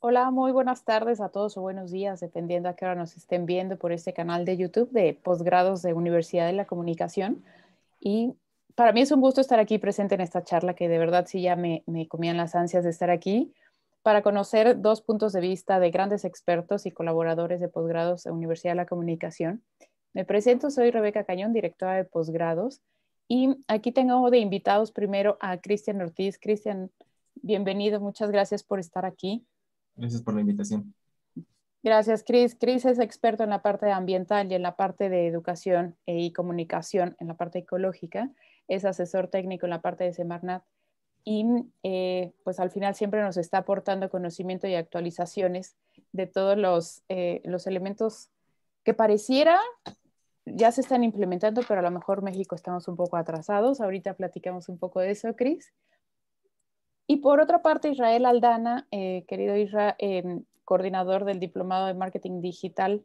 Hola, muy buenas tardes a todos o buenos días, dependiendo a qué hora nos estén viendo por este canal de YouTube de Posgrados de Universidad de la Comunicación. Y para mí es un gusto estar aquí presente en esta charla, que de verdad sí ya me comían las ansias de estar aquí, para conocer dos puntos de vista de grandes expertos y colaboradores de posgrados de Universidad de la Comunicación. Me presento, soy Rebeca Cañón, directora de posgrados, y aquí tengo de invitados primero a Cristian Ortiz. Cristian, bienvenido, muchas gracias por estar aquí. Gracias por la invitación. Gracias, Cris. Cris es experto en la parte ambiental y en la parte de educación y comunicación, en la parte ecológica. Es asesor técnico en la parte de Semarnat y pues al final siempre nos está aportando conocimiento y actualizaciones de todos los elementos que pareciera ya se están implementando, pero a lo mejor México estamos un poco atrasados. Ahorita platicamos un poco de eso, Cris. Y por otra parte, Israel Aldana, querido Israel, coordinador del Diplomado de Marketing Digital,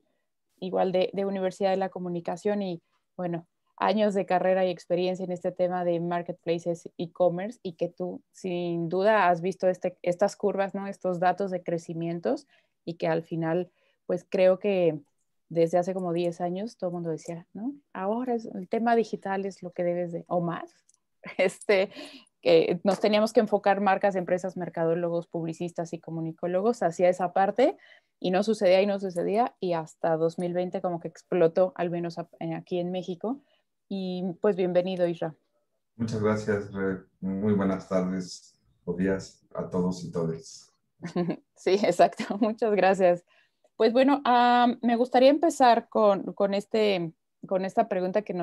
igual de Universidad de la Comunicación y, bueno, años de carrera y experiencia en este tema de marketplaces e-commerce y que tú sin duda has visto estas curvas, ¿no? Estos datos de crecimientos y que al final, pues creo que desde hace como 10 años todo el mundo decía, ¿no? Ahora el tema digital es lo que debes de, o más, este, que nos teníamos que enfocar marcas, empresas, mercadólogos, publicistas y comunicólogos hacia esa parte y no sucedía y no sucedía y hasta 2020 como que explotó, al menos aquí en México. Y pues bienvenido, Isra. Muchas gracias, muy buenas tardes o días a todos y todas. Sí, exacto. Muchas gracias. Pues bueno, me gustaría empezar con esta pregunta que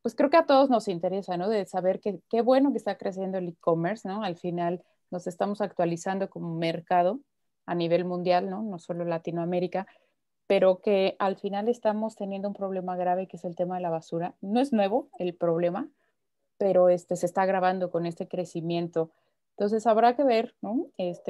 pues creo que a todos nos interesa, ¿no? De saber qué bueno que está creciendo el e-commerce, ¿no? Al final nos estamos actualizando como mercado a nivel mundial, ¿no? No solo Latinoamérica, pero que al final estamos teniendo un problema grave que es el tema de la basura. No es nuevo el problema, pero se está agravando con este crecimiento. Entonces habrá que ver, ¿no?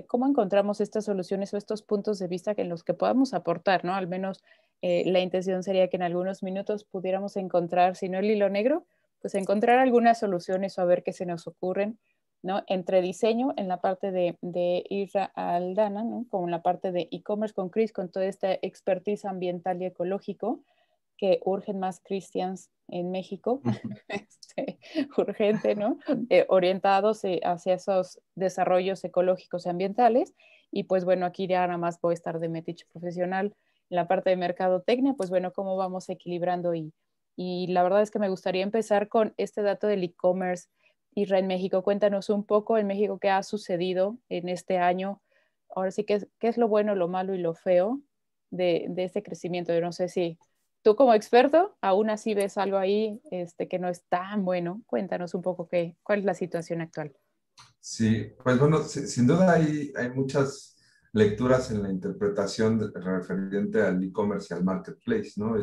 Cómo encontramos estas soluciones o estos puntos de vista en los que podamos aportar, ¿no? Al menos la intención sería que en algunos minutos pudiéramos encontrar, si no el hilo negro, pues encontrar algunas soluciones o a ver qué se nos ocurren, ¿no? Entre diseño en la parte de Isra Aldana, ¿no? Con la parte de e-commerce con Chris, con toda esta expertise ambiental y ecológico, que urgen más Christians en México, urgente, ¿no? Orientados hacia esos desarrollos ecológicos y ambientales. Y pues bueno, aquí ya nada más voy a estar de metiche profesional en la parte de mercadotecnia, pues bueno, cómo vamos equilibrando y la verdad es que me gustaría empezar con este dato del e-commerce. Isra, en México, cuéntanos un poco en México qué ha sucedido en este año. Ahora sí, qué es lo bueno, lo malo y lo feo de este crecimiento. Yo no sé si tú como experto, aún así ves algo ahí que no es tan bueno. Cuéntanos un poco cuál es la situación actual. Sí, pues bueno, sin duda hay muchas lecturas en la interpretación referente al e-commerce y al marketplace, ¿no?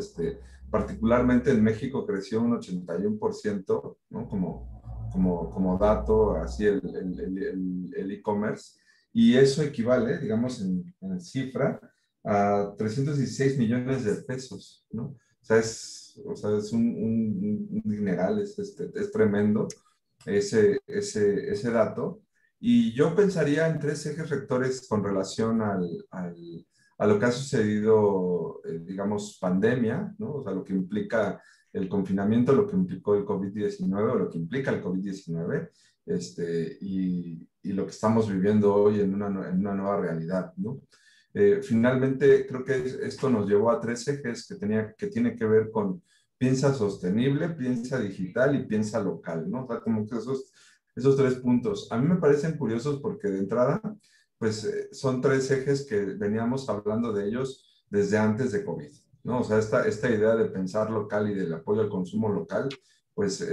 Particularmente en México creció un 81%, ¿no? Como dato, así el e-commerce, y eso equivale, digamos, en cifra, a 316 millones de pesos, ¿no? O sea, es un dineral, es tremendo ese dato. Y yo pensaría en tres ejes rectores con relación a lo que ha sucedido, digamos, pandemia, ¿no? O sea, lo que implica el confinamiento, lo que implicó el COVID-19 o lo que implica el COVID-19, y lo que estamos viviendo hoy en una nueva realidad, ¿no? Finalmente, creo que esto nos llevó a tres ejes que tiene que ver con piensa sostenible, piensa digital y piensa local, ¿no? O sea, como que esos tres puntos. A mí me parecen curiosos porque de entrada, pues son tres ejes que veníamos hablando de ellos desde antes de COVID, ¿no? O sea, esta idea de pensar local y del apoyo al consumo local, pues,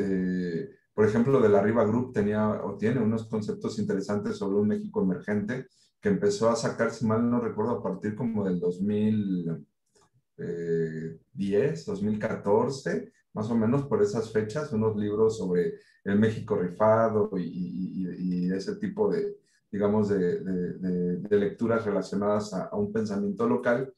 por ejemplo, de la Riva Group tenía o tiene unos conceptos interesantes sobre un México emergente que empezó a sacar, si mal no recuerdo, a partir como del 2010, 2014, más o menos por esas fechas, unos libros sobre el México rifado y ese tipo de, digamos, de lecturas relacionadas a un pensamiento local,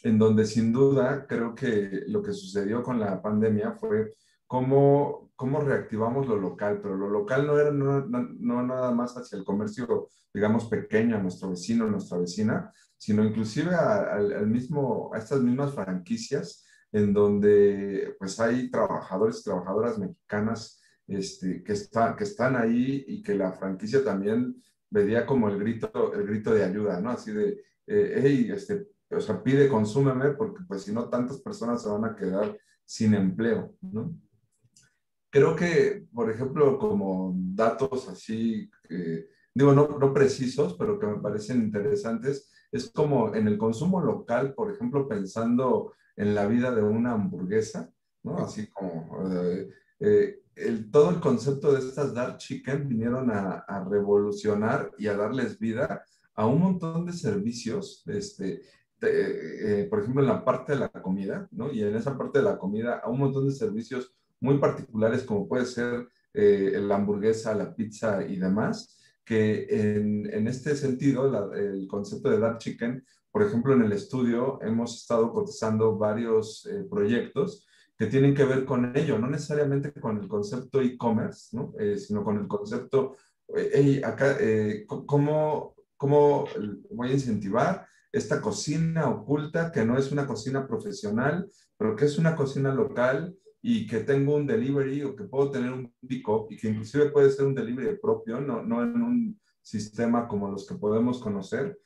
en donde sin duda creo que lo que sucedió con la pandemia fue cómo reactivamos lo local, pero lo local no era no nada más hacia el comercio, digamos, pequeño, a nuestro vecino, a nuestra vecina, sino inclusive al mismo, a estas mismas franquicias en donde pues hay trabajadores y trabajadoras mexicanas que están ahí y que la franquicia también veía como el grito de ayuda, ¿no? Así de, hey, o sea, pide, consúmeme, porque pues si no, tantas personas se van a quedar sin empleo, ¿no? Creo que, por ejemplo, como datos así, digo, no precisos, pero que me parecen interesantes, es como en el consumo local, por ejemplo, pensando en la vida de una hamburguesa, ¿no? Así como todo el concepto de estas dark chicken vinieron a revolucionar y a darles vida a un montón de servicios, por ejemplo, en la parte de la comida, ¿no? Y en esa parte de la comida a un montón de servicios muy particulares como puede ser la hamburguesa, la pizza y demás, que en este sentido, el concepto de dark chicken, por ejemplo, en el estudio hemos estado cotizando varios proyectos que tienen que ver con ello, no necesariamente con el concepto e-commerce, ¿no? Sino con el concepto, hey, acá, ¿cómo voy a incentivar esta cocina oculta que no es una cocina profesional, pero que es una cocina local y que tengo un delivery o que puedo tener un pick-up y que inclusive puede ser un delivery propio, no en un sistema como los que podemos conocer,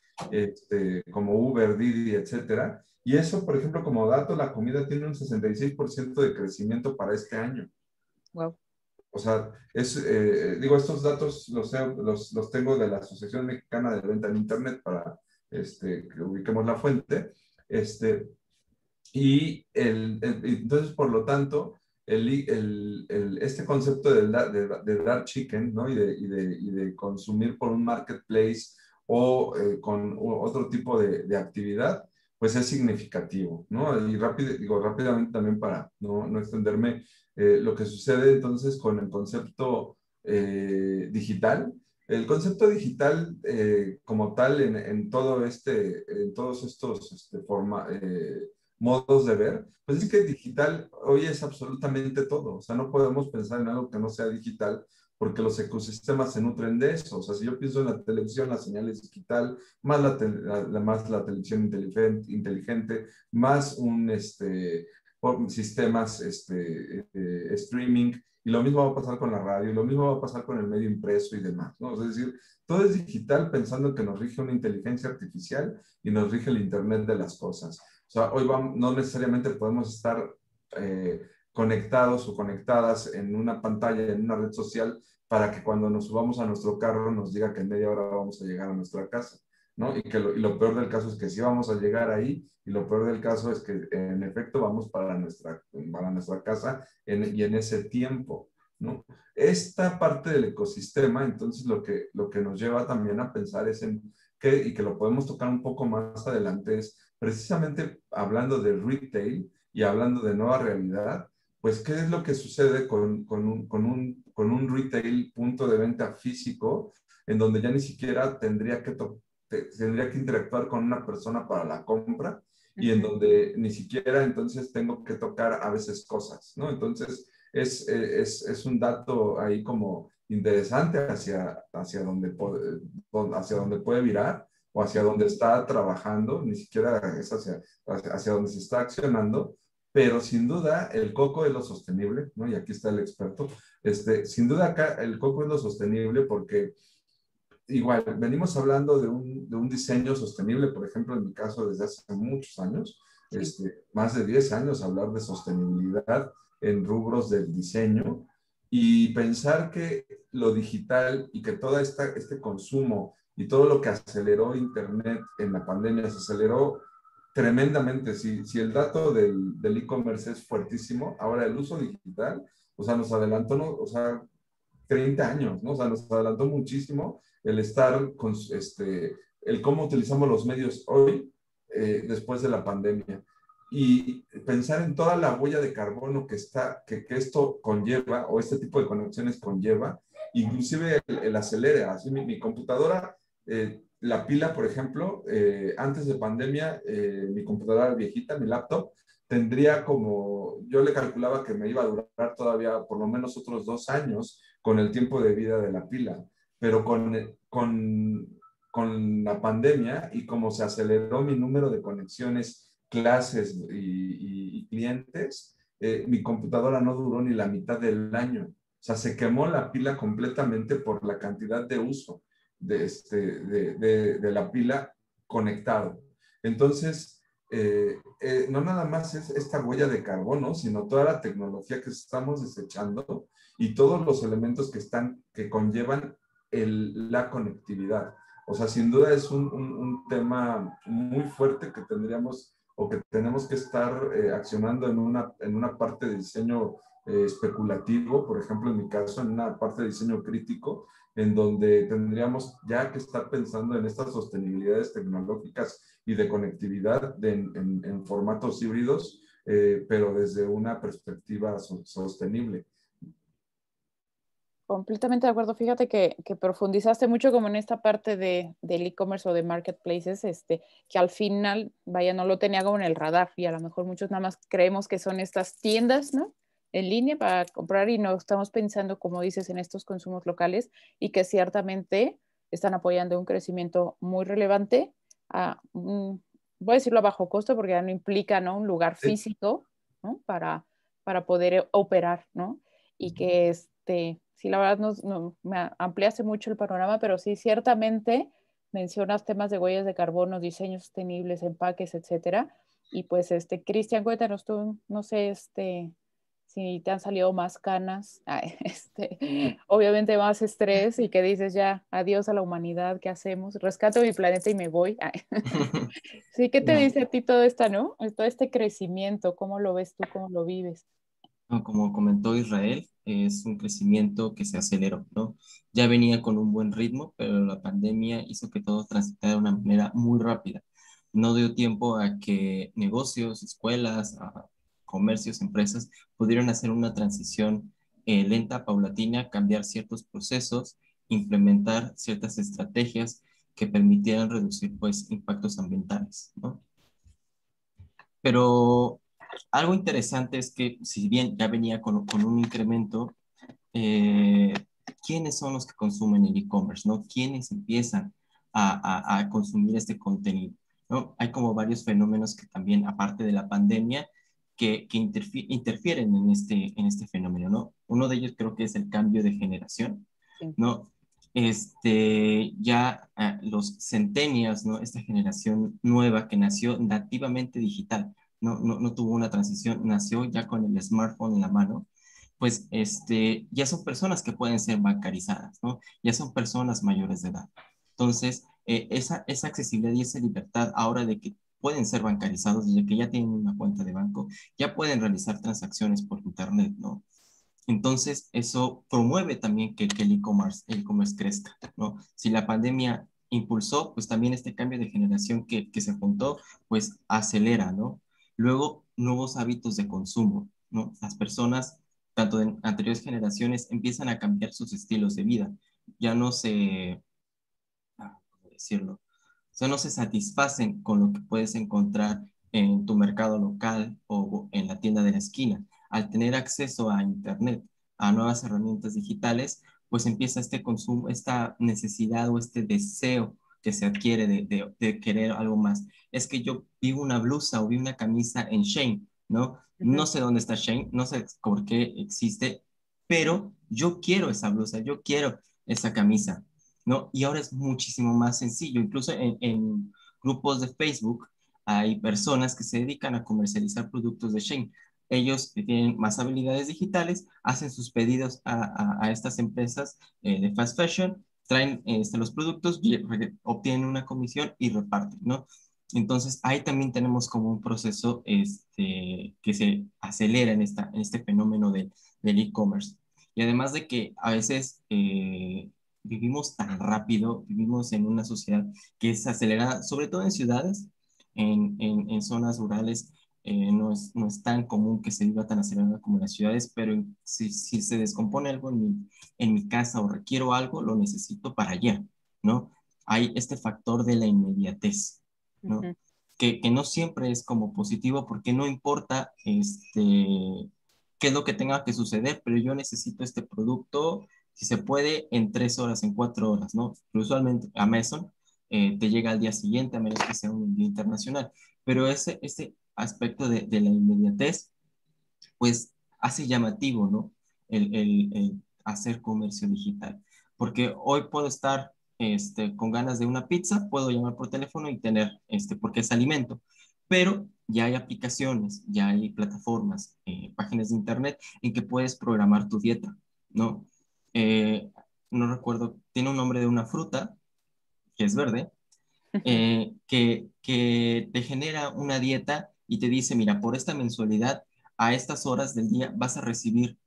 como Uber, Didi, etcétera. Y eso, por ejemplo, como dato, la comida tiene un 66% de crecimiento para este año. Wow. O sea, digo, estos datos los tengo de la Asociación Mexicana de Venta en Internet para que ubiquemos la fuente. Entonces, por lo tanto, este concepto de dark chicken, ¿no? Y de consumir por un marketplace o con otro tipo de actividad, pues es significativo, ¿no? Y digo, rápidamente también para no extenderme, lo que sucede entonces con el concepto digital. El concepto digital como tal en todos estos modos de ver, pues es que digital hoy es absolutamente todo. O sea, no podemos pensar en algo que no sea digital porque los ecosistemas se nutren de eso. O sea, si yo pienso en la televisión, la señal es digital, más más la televisión inteligente, más sistemas streaming, y lo mismo va a pasar con la radio, y lo mismo va a pasar con el medio impreso y demás, ¿no? O sea, es decir, todo es digital pensando que nos rige una inteligencia artificial y nos rige el Internet de las cosas. O sea, hoy no necesariamente podemos estar conectados o conectadas en una pantalla, en una red social, para que cuando nos subamos a nuestro carro nos diga que en media hora vamos a llegar a nuestra casa, ¿no? Y lo peor del caso es que sí vamos a llegar ahí, y lo peor del caso es que en efecto vamos para nuestra casa y en ese tiempo, ¿no? Esta parte del ecosistema, entonces lo que nos lleva también a pensar es y que lo podemos tocar un poco más adelante, es precisamente hablando de retail y hablando de nueva realidad, pues qué es lo que sucede con un retail punto de venta físico en donde ya ni siquiera tendría que interactuar con una persona para la compra y en donde ni siquiera entonces tengo que tocar a veces cosas, ¿no? Entonces es un dato ahí como interesante hacia donde puede virar o hacia donde está trabajando, ni siquiera es hacia donde se está accionando, pero sin duda el coco es lo sostenible, ¿no? Y aquí está el experto. Sin duda acá el coco es lo sostenible porque igual venimos hablando de un diseño sostenible, por ejemplo, en mi caso desde hace muchos años, Sí. más de 10 años hablar de sostenibilidad en rubros del diseño y pensar que lo digital y que todo este consumo y todo lo que aceleró Internet en la pandemia se aceleró tremendamente. Si el dato del e-commerce es fuertísimo, ahora el uso digital, o sea, nos adelantó, ¿no? O sea, 30 años, ¿no? O sea, nos adelantó muchísimo el estar con, el cómo utilizamos los medios hoy, después de la pandemia. Y pensar en toda la huella de carbono que esto conlleva, o este tipo de conexiones conlleva, inclusive el acelere. Así mi computadora, la pila, por ejemplo, antes de pandemia, mi computadora viejita, mi laptop, tendría como, yo le calculaba que me iba a durar todavía por lo menos otros 2 años con el tiempo de vida de la pila, pero con la pandemia y como se aceleró mi número de conexiones, clases y clientes, mi computadora no duró ni la mitad del año. O sea, se quemó la pila completamente por la cantidad de uso de la pila conectado. Entonces, no nada más es esta huella de carbono, sino toda la tecnología que estamos desechando y todos los elementos que conllevan la conectividad. O sea, sin duda es un tema muy fuerte que tendríamos o que tenemos que estar accionando en una parte de diseño especulativo, por ejemplo, en mi caso, en una parte de diseño crítico, en donde tendríamos ya que estar pensando en estas sostenibilidades tecnológicas y de conectividad en formatos híbridos, pero desde una perspectiva sostenible. Completamente de acuerdo. Fíjate que profundizaste mucho como en esta parte del e-commerce o de marketplaces, que al final, vaya, no lo tenía como en el radar y a lo mejor muchos nada más creemos que son estas tiendas, ¿no? En línea para comprar y no estamos pensando, como dices, en estos consumos locales y que ciertamente están apoyando un crecimiento muy relevante voy a decirlo a bajo costo porque ya no implica, ¿no? Un lugar Sí. físico, ¿no? Para poder operar, ¿no? Y que sí, la verdad me ampliaste mucho el panorama, pero sí, ciertamente mencionas temas de huellas de carbono, diseños sostenibles, empaques, etcétera. Y pues, Cristian, cuéntanos tú, no sé, si te han salido más canas, obviamente más estrés y que dices ya, adiós a la humanidad, ¿qué hacemos? Rescato mi planeta y me voy. Sí, ¿qué te No, dice a ti todo esto, no? Todo este crecimiento, ¿cómo lo ves tú, cómo lo vives? no, como comentó Israel, es un crecimiento que se aceleró, ¿no? Ya venía con un buen ritmo, pero la pandemia hizo que todo transitara de una manera muy rápida. No dio tiempo a que negocios, escuelas, comercios, empresas pudieran hacer una transición lenta, paulatina, cambiar ciertos procesos, implementar ciertas estrategias que permitieran reducir, pues, impactos ambientales, ¿no? Pero algo interesante es que si bien ya venía con un incremento, eh, ¿quiénes son los que consumen el e-commerce, no? ¿Quiénes empiezan a consumir este contenido, ¿no? Hay como varios fenómenos que también, aparte de la pandemia, que interfieren en este fenómeno, ¿no? Uno de ellos creo que es el cambio de generación, Sí. ¿no? Ya los centennials, ¿no? Esta generación nueva que nació nativamente digital, no tuvo una transición, nació ya con el smartphone en la mano, pues ya son personas que pueden ser bancarizadas, ¿no? Ya son personas mayores de edad. Entonces, esa accesibilidad y esa libertad ahora de que pueden ser bancarizados, desde que ya tienen una cuenta de banco, ya pueden realizar transacciones por internet, ¿no? Entonces, eso promueve también que el e-commerce crezca, ¿no? Si la pandemia impulsó, pues también este cambio de generación que se juntó, pues acelera, ¿no? Luego, nuevos hábitos de consumo, ¿no? Las personas, tanto de anteriores generaciones, empiezan a cambiar sus estilos de vida. Ya no se, ¿cómo decirlo? O sea, no se satisfacen con lo que puedes encontrar en tu mercado local o en la tienda de la esquina. Al tener acceso a Internet, a nuevas herramientas digitales, pues empieza este consumo, esta necesidad o este deseo que se adquiere de querer algo más. Es que yo vi una blusa o vi una camisa en Shein, ¿no? No Ujú. sé dónde está Shein, no sé por qué existe, pero yo quiero esa blusa, yo quiero esa camisa, ¿no? Y ahora es muchísimo más sencillo. Incluso en grupos de Facebook hay personas que se dedican a comercializar productos de Shein. Ellos que tienen más habilidades digitales, hacen sus pedidos a estas empresas de fast fashion, traen los productos, obtienen una comisión y reparten, ¿no? Entonces, ahí también tenemos como un proceso que se acelera en este fenómeno del e-commerce. Y además de que a veces vivimos tan rápido, vivimos en una sociedad que es acelerada, sobre todo en ciudades, en zonas rurales, no es tan común que se viva tan acelerada como en las ciudades, pero si se descompone algo en mi casa o requiero algo, lo necesito para ayer, ¿no? Hay este factor de la inmediatez, ¿no? Ujú. que no siempre es como positivo, porque no importa qué es lo que tenga que suceder, pero yo necesito este producto, si se puede, en 3 horas, en 4 horas, ¿no? Pero usualmente Amazon te llega al día siguiente, a menos que sea un envío internacional. Pero ese aspecto de la inmediatez, pues hace llamativo, ¿no? El hacer comercio digital. Porque hoy puedo estar con ganas de una pizza, puedo llamar por teléfono y tener, porque es alimento. Pero ya hay aplicaciones, ya hay plataformas, páginas de internet en que puedes programar tu dieta, ¿no? Eh, no recuerdo, tiene un nombre de una fruta que es verde, que te genera una dieta y te dice, mira, por esta mensualidad, a estas horas del día vas a recibir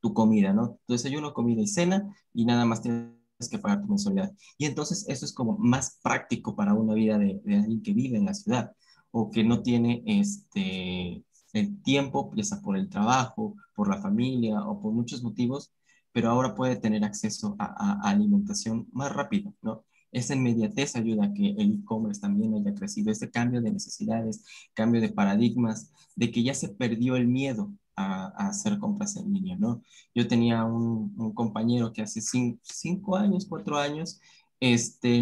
tu comida, ¿no? Tu desayuno, comida y cena, y nada más tienes que pagar tu mensualidad. Y entonces eso es como más práctico para una vida de alguien que vive en la ciudad o que no tiene el tiempo, ya sea por el trabajo, por la familia o por muchos motivos, pero ahora puede tener acceso a alimentación más rápido, ¿no? Esa inmediatez ayuda a que el e-commerce también haya crecido, este cambio de necesidades, cambio de paradigmas, de que ya se perdió el miedo a hacer compras en línea, ¿no? Yo tenía un compañero que hace 5 años, 4 años,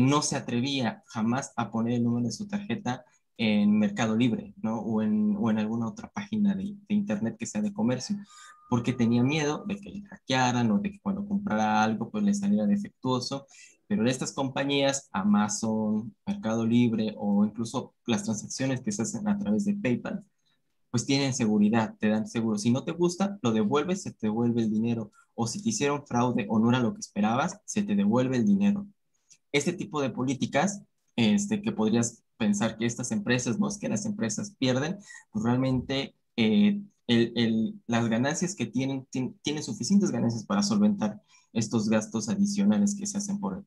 no se atrevía jamás a poner el número de su tarjeta en Mercado Libre, ¿no? O en alguna otra página de internet que sea de comercio, porque tenía miedo de que le hackearan o de que cuando comprara algo pues le saliera defectuoso. Pero estas compañías, Amazon, Mercado Libre o incluso las transacciones que se hacen a través de PayPal, pues tienen seguridad, te dan seguro. Si no te gusta, lo devuelves, se te devuelve el dinero. O si te hicieron fraude o no era lo que esperabas, se te devuelve el dinero. Este tipo de políticas, que podrías pensar que estas empresas, no es que las empresas pierden, pues realmente las ganancias que tienen suficientes ganancias para solventar estos gastos adicionales que se hacen por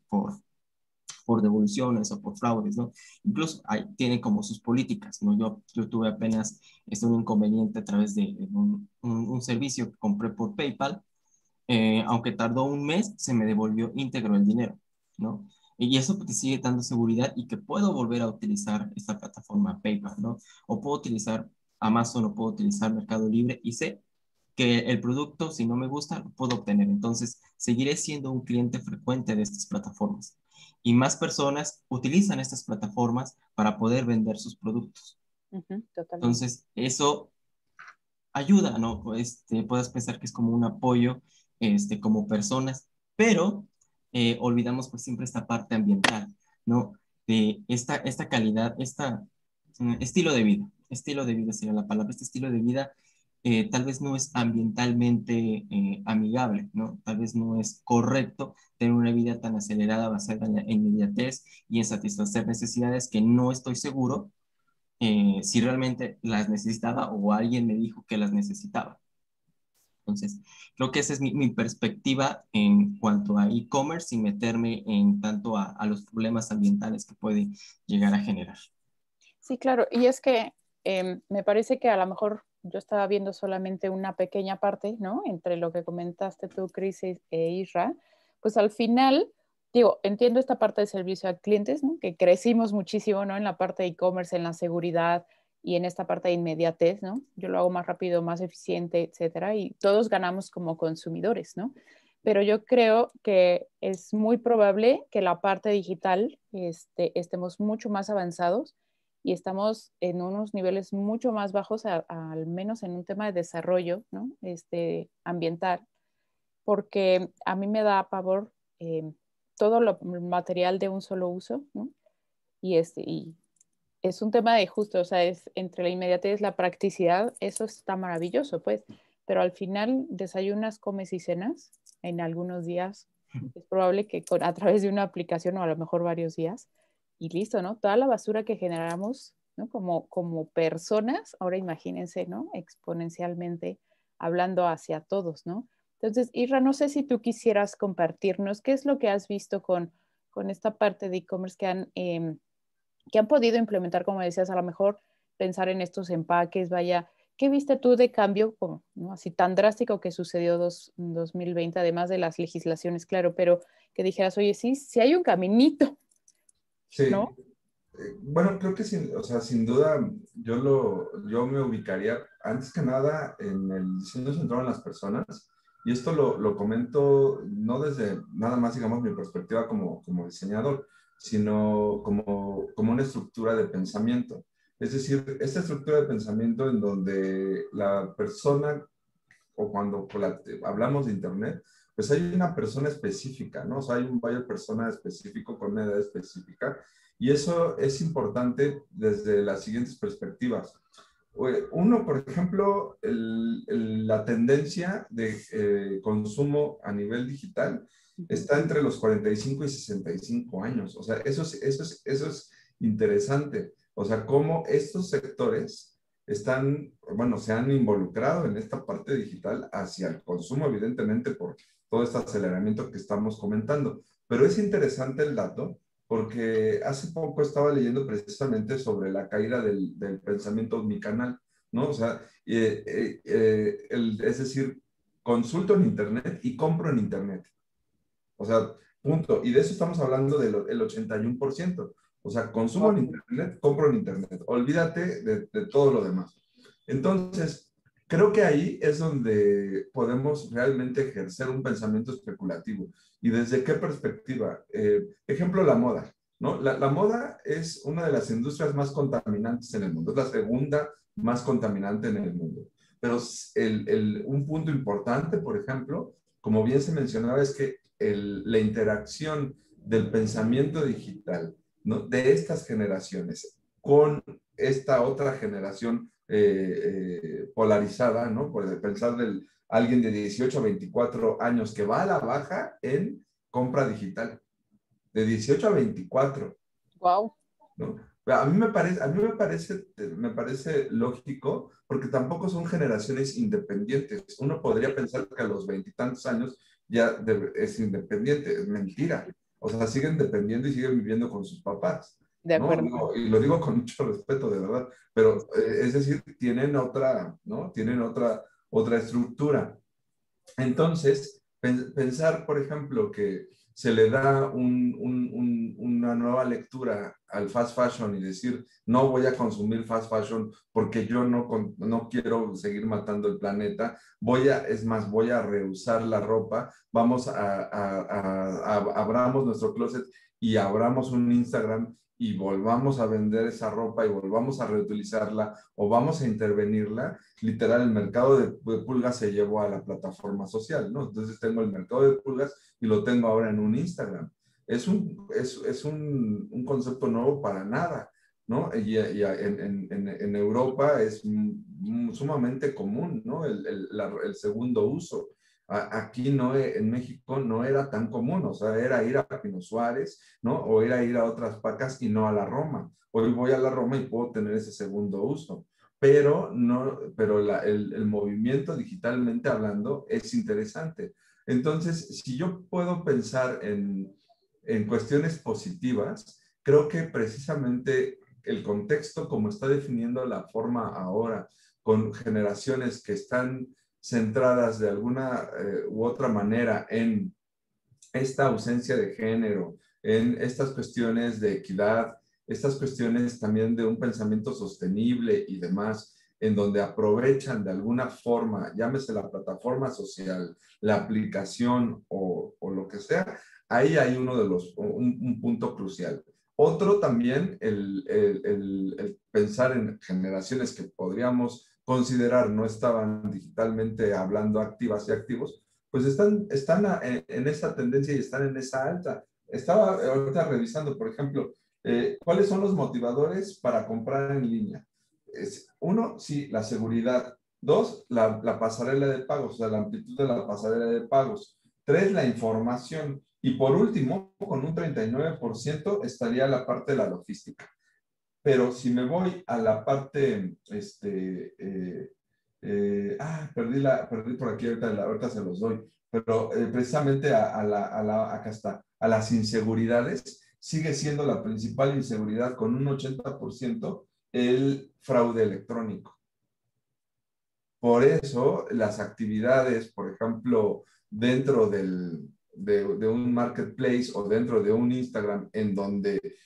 devoluciones o por fraudes, ¿no? Incluso tiene como sus políticas, ¿no? Yo tuve apenas un inconveniente a través de un servicio que compré por PayPal, aunque tardó un mes, se me devolvió íntegro el dinero, ¿no? Y eso te sigue dando seguridad y que puedo volver a utilizar esta plataforma PayPal, ¿no? O puedo utilizar Amazon o puedo utilizar Mercado Libre y sé que el producto, si no me gusta, lo puedo obtener. Entonces, seguiré siendo un cliente frecuente de estas plataformas. Y más personas utilizan estas plataformas para poder vender sus productos. Totalmente. Entonces, eso ayuda, ¿no? Puedes pensar que es como un apoyo, como personas, pero olvidamos pues siempre esta parte ambiental, ¿no? De esta calidad, estilo de vida sería la palabra, este estilo de vida tal vez no es ambientalmente amigable, ¿no? Tal vez no es correcto tener una vida tan acelerada basada en la inmediatez y en satisfacer necesidades que no estoy seguro si realmente las necesitaba o alguien me dijo que las necesitaba. Entonces, creo que esa es mi perspectiva en cuanto a e-commerce sin meterme en tanto a los problemas ambientales que puede llegar a generar. Sí, claro. Y es que me parece que a lo mejor yo estaba viendo solamente una pequeña parte, ¿no? Entre lo que comentaste tú, Cris e Isra. Pues al final, digo, entiendo esta parte de servicio a clientes, ¿no? Que crecimos muchísimo, ¿no? En la parte de e-commerce, en la seguridad y en esta parte de inmediatez, ¿no? Yo lo hago más rápido, más eficiente, etcétera. Y todos ganamos como consumidores, ¿no? Pero yo creo que es muy probable que la parte digital estemos mucho más avanzados y estamos en unos niveles mucho más bajos, al menos en un tema de desarrollo, ¿no? Ambiental, porque a mí me da pavor todo lo material de un solo uso, ¿no? Y es un tema de justo, o sea, es entre la inmediatez, la practicidad, eso está maravilloso, pues, pero al final desayunas, comes y cenas en algunos días. Es probable que a través de una aplicación o a lo mejor varios días y listo, ¿no? Toda la basura que generamos, ¿no? Como personas, ahora imagínense, ¿no? Exponencialmente hablando hacia todos, ¿no? Entonces, Isra, no sé si tú quisieras compartirnos qué es lo que has visto con esta parte de e-commerce que han podido implementar, como decías, a lo mejor pensar en estos empaques, vaya, ¿qué viste tú de cambio, como, ¿no? Así tan drástico que sucedió 2020, además de las legislaciones, claro, pero que dijeras, oye, sí, sí hay un caminito, Sí, ¿no? Bueno, creo que o sea, sin duda yo me ubicaría antes que nada en el diseño centrado en las personas, y esto lo comento no desde nada más, digamos, mi perspectiva como diseñador, sino como una estructura de pensamiento. Es decir, esta estructura de pensamiento en donde la persona, o cuando hablamos de Internet, pues hay una persona específica, ¿no? O sea, hay un buyer persona específico con una edad específica, y eso es importante desde las siguientes perspectivas. Uno, por ejemplo, la tendencia de consumo a nivel digital está entre los 45 y 65 años. O sea, eso es interesante. O sea, cómo estos sectores están, bueno, se han involucrado en esta parte digital hacia el consumo, evidentemente, por todo este aceleramiento que estamos comentando. Pero es interesante el dato porque hace poco estaba leyendo precisamente sobre la caída del pensamiento omnicanal, ¿no? O sea, es decir, consulto en Internet y compro en Internet. O sea, punto. Y de eso estamos hablando del 81%. O sea, consumo en Internet, compro en Internet. Olvídate de todo lo demás. Entonces, creo que ahí es donde podemos realmente ejercer un pensamiento especulativo. ¿Y desde qué perspectiva? Ejemplo, la moda, ¿no? La moda es una de las industrias más contaminantes en el mundo. Es la segunda más contaminante en el mundo. Pero un punto importante, por ejemplo, como bien se mencionaba, es que la interacción del pensamiento digital, ¿no?, de estas generaciones con esta otra generación polarizada, ¿no? Por pensar alguien de 18 a 24 años que va a la baja en compra digital, de 18 a 24. Wow. ¿No? Me parece lógico, porque tampoco son generaciones independientes. Uno podría pensar que a los veintitantos años ya es independiente. Es mentira. O sea, siguen dependiendo y siguen viviendo con sus papás, De ¿no? acuerdo. Y lo digo con mucho respeto, de verdad. Pero, es decir, tienen otra, ¿no? Tienen otra estructura. Entonces, pensar, por ejemplo, que se le da una nueva lectura al fast fashion y decir, no voy a consumir fast fashion porque yo no quiero seguir matando el planeta, es más, voy a reusar la ropa, vamos abramos nuestro closet y abramos un Instagram y volvamos a vender esa ropa y volvamos a reutilizarla o vamos a intervenirla. Literal, el mercado de pulgas se llevó a la plataforma social, ¿no? Entonces tengo el mercado de pulgas y lo tengo ahora en un Instagram. Es un concepto nuevo para nada, ¿no? Y en Europa es sumamente común, ¿no? El segundo uso. Aquí no, en México no era tan común, o sea, era ir a Pino Suárez, ¿no? O era ir a otras pacas y no a la Roma. Hoy voy a la Roma y puedo tener ese segundo uso, pero el movimiento digitalmente hablando es interesante. Entonces, si yo puedo pensar en cuestiones positivas, creo que precisamente el contexto, como está definiendo la forma ahora, con generaciones que están centradas de alguna u otra manera en esta ausencia de género, en estas cuestiones de equidad, estas cuestiones también de un pensamiento sostenible y demás, en donde aprovechan de alguna forma, llámese la plataforma social, la aplicación o lo que sea, ahí hay un punto crucial. Otro también, el pensar en generaciones que podríamos considerar no estaban digitalmente hablando activas y activos, pues están en esa tendencia y están en esa alta. Estaba ahorita revisando, por ejemplo, cuáles son los motivadores para comprar en línea. Uno, sí, la seguridad. Dos, la pasarela de pagos, o sea, la amplitud de la pasarela de pagos. Tres, la información. Y por último, con un 39% estaría la parte de la logística. Pero si me voy a la parte, perdí por aquí, ahorita se los doy, pero precisamente acá está, a las inseguridades, sigue siendo la principal inseguridad con un 80% el fraude electrónico. Por eso las actividades, por ejemplo, dentro de un marketplace o dentro de un Instagram en donde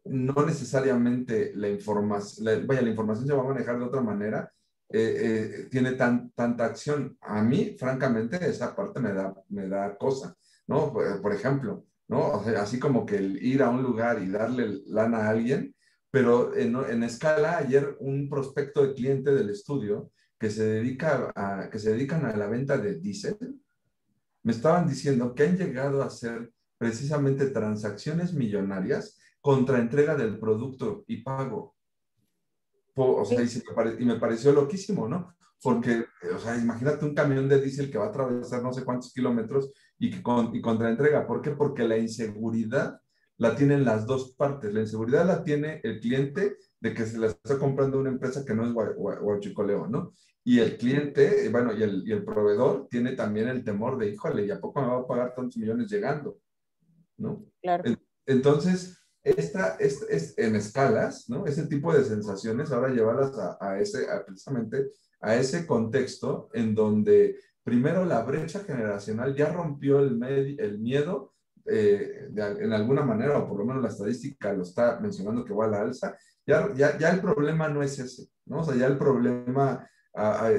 no necesariamente la información, la información se va a manejar de otra manera, tiene tanta acción. A mí, francamente, esa parte me da cosa, ¿no? Por ejemplo, ¿no? O sea, así como que el ir a un lugar y darle lana a alguien, pero en escala, ayer un prospecto de cliente del estudio que que se dedican a la venta de diésel, me estaban diciendo que han llegado a hacer precisamente transacciones millonarias contra entrega del producto y pago. O sea, Sí, y me pareció loquísimo, ¿no? sí, Porque, o sea, imagínate un camión de diésel que va a atravesar no sé cuántos kilómetros y contra entrega. ¿Por qué? Porque la inseguridad la tienen las dos partes. La inseguridad la tiene el cliente de que se la está comprando una empresa que no es huachicoleo, ¿no? Y el cliente, bueno, y el proveedor tiene también el temor de, híjole, ¿y a poco me va a pagar tantos millones llegando? ¿No? claro. Entonces, es en escalas, ¿no? Ese tipo de sensaciones, ahora llevarlas precisamente a ese contexto en donde primero la brecha generacional ya rompió el miedo, en alguna manera, o por lo menos la estadística lo está mencionando que va a la alza, ya el problema no es ese, ¿no? O sea, ya el problema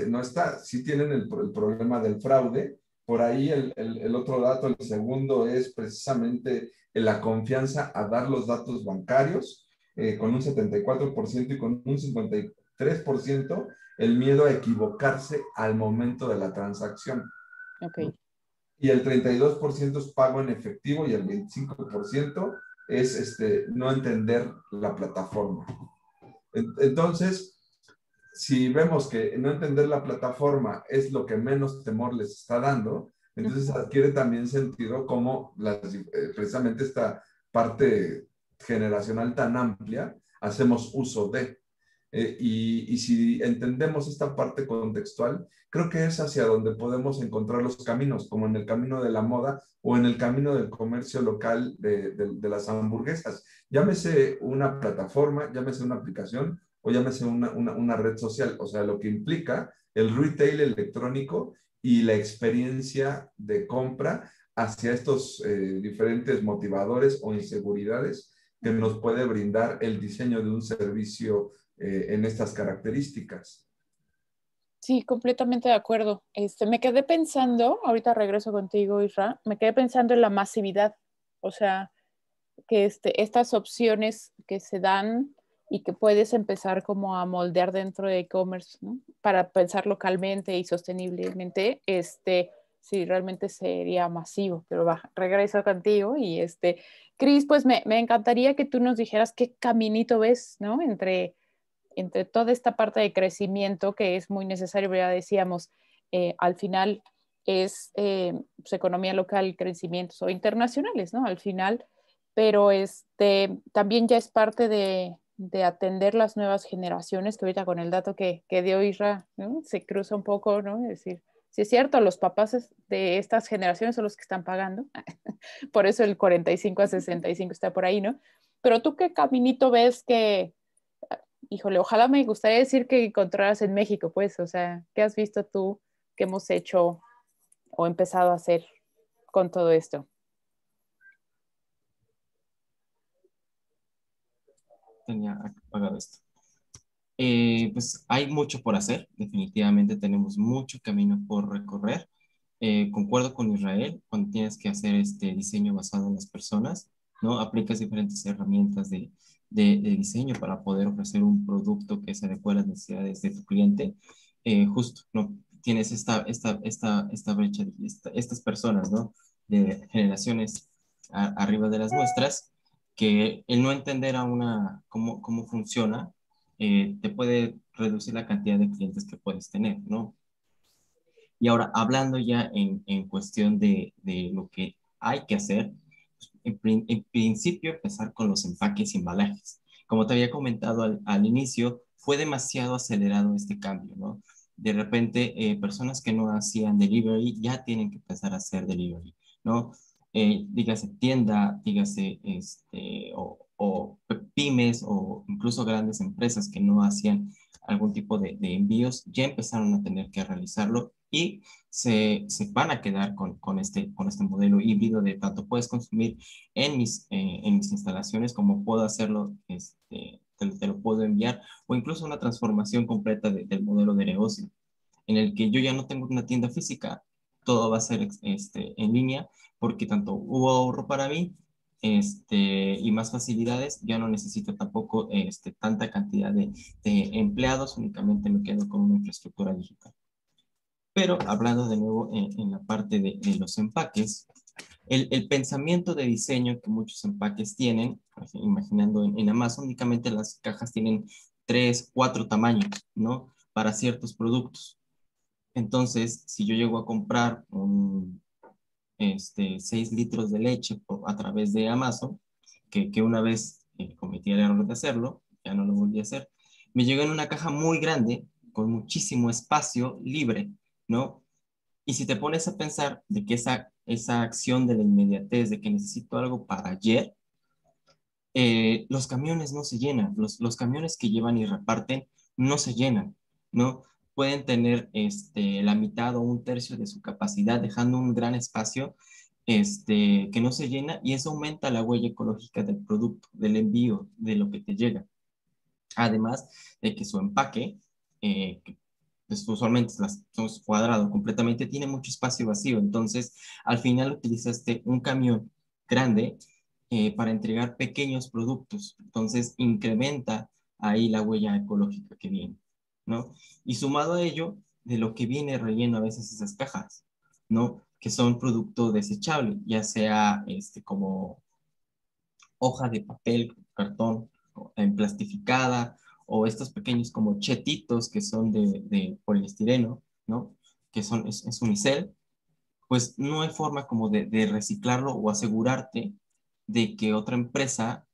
no está, sí tienen el problema del fraude. Por ahí el otro dato, el segundo, es precisamente la confianza a dar los datos bancarios, con un 74% y con un 53% el miedo a equivocarse al momento de la transacción, Ok. ¿no? Y el 32% es pago en efectivo y el 25% es no entender la plataforma. Entonces, si vemos que no entender la plataforma es lo que menos temor les está dando, entonces adquiere también sentido como precisamente esta parte generacional tan amplia hacemos uso de. Y si entendemos esta parte contextual, creo que es hacia donde podemos encontrar los caminos, como en el camino de la moda o en el camino del comercio local de las hamburguesas. Llámese una plataforma, llámese una aplicación o llámese una red social, o sea, lo que implica el retail electrónico y la experiencia de compra hacia estos diferentes motivadores o inseguridades que nos puede brindar el diseño de un servicio en estas características. Sí, completamente de acuerdo. Me quedé pensando, ahorita regreso contigo, Isra, me quedé pensando en la masividad, o sea, que estas opciones que se dan y que puedes empezar como a moldear dentro de e-commerce, ¿no? Para pensar localmente y sosteniblemente, sí, realmente sería masivo, pero va, regreso contigo y Cris, pues me encantaría que tú nos dijeras qué caminito ves, ¿no? Entre toda esta parte de crecimiento que es muy necesario, ya decíamos, al final es pues, economía local, crecimientos o internacionales, ¿no? Al final, pero también ya es parte de atender las nuevas generaciones, que ahorita con el dato que dio Isra, ¿no? Se cruza un poco, ¿no? Es decir, sí es cierto, los papás de estas generaciones son los que están pagando, por eso el 45 a 65 está por ahí, ¿no? Pero tú qué caminito ves que, híjole, ojalá me gustaría decir que encontraras en México, pues, o sea, ¿qué has visto tú que hemos hecho o empezado a hacer con todo esto? Tenía apagado esto. Pues hay mucho por hacer, definitivamente tenemos mucho camino por recorrer. Concuerdo con Israel, cuando tienes que hacer este diseño basado en las personas, ¿no? Aplicas diferentes herramientas de diseño para poder ofrecer un producto que se adecue a las necesidades de tu cliente. Justo, ¿no? Tienes esta brecha, estas personas, ¿no? De generaciones arriba de las nuestras, que el no entender cómo funciona, te puede reducir la cantidad de clientes que puedes tener, ¿no? Y ahora, hablando ya en cuestión de lo que hay que hacer, en principio empezar con los empaques y embalajes. Como te había comentado al inicio, fue demasiado acelerado este cambio, ¿no? De repente, personas que no hacían delivery ya tienen que empezar a hacer delivery, ¿no? Dígase tienda, dígase o pymes o incluso grandes empresas que no hacían algún tipo de envíos, ya empezaron a tener que realizarlo y se van a quedar con este modelo híbrido de tanto puedes consumir en mis instalaciones como puedo hacerlo, te lo puedo enviar, o incluso una transformación completa del modelo de negocio, en el que yo ya no tengo una tienda física, todo va a ser en línea, porque tanto hubo ahorro para mí, y más facilidades, ya no necesito tampoco tanta cantidad de empleados, únicamente me quedo con una infraestructura digital. Pero hablando de nuevo en la parte de los empaques, el pensamiento de diseño que muchos empaques tienen, imaginando en Amazon, únicamente las cajas tienen 3, 4 tamaños, ¿no? Para ciertos productos. Entonces, si yo llego a comprar 6 litros de leche a través de Amazon, que una vez cometí el error de hacerlo, ya no lo volví a hacer, me llegó en una caja muy grande, con muchísimo espacio libre, ¿no? Y si te pones a pensar de que esa acción de la inmediatez, de que necesito algo para ayer, los camiones no se llenan, los camiones que llevan y reparten no se llenan, ¿no? Pueden tener la mitad o un tercio de su capacidad, dejando un gran espacio que no se llena, y eso aumenta la huella ecológica del producto, del envío, de lo que te llega. Además de que su empaque, que pues, usualmente son cuadrado completamente, tiene mucho espacio vacío. Entonces, al final utilizaste un camión grande para entregar pequeños productos. Entonces, incrementa ahí la huella ecológica que viene, ¿no? Y sumado a ello, de lo que viene relleno a veces esas cajas, ¿no? Que son producto desechable, ya sea como hoja de papel, cartón, plastificada, o estos pequeños como chetitos que son de poliestireno, ¿no? Que es unicel, pues no hay forma como de reciclarlo o asegurarte de que otra empresa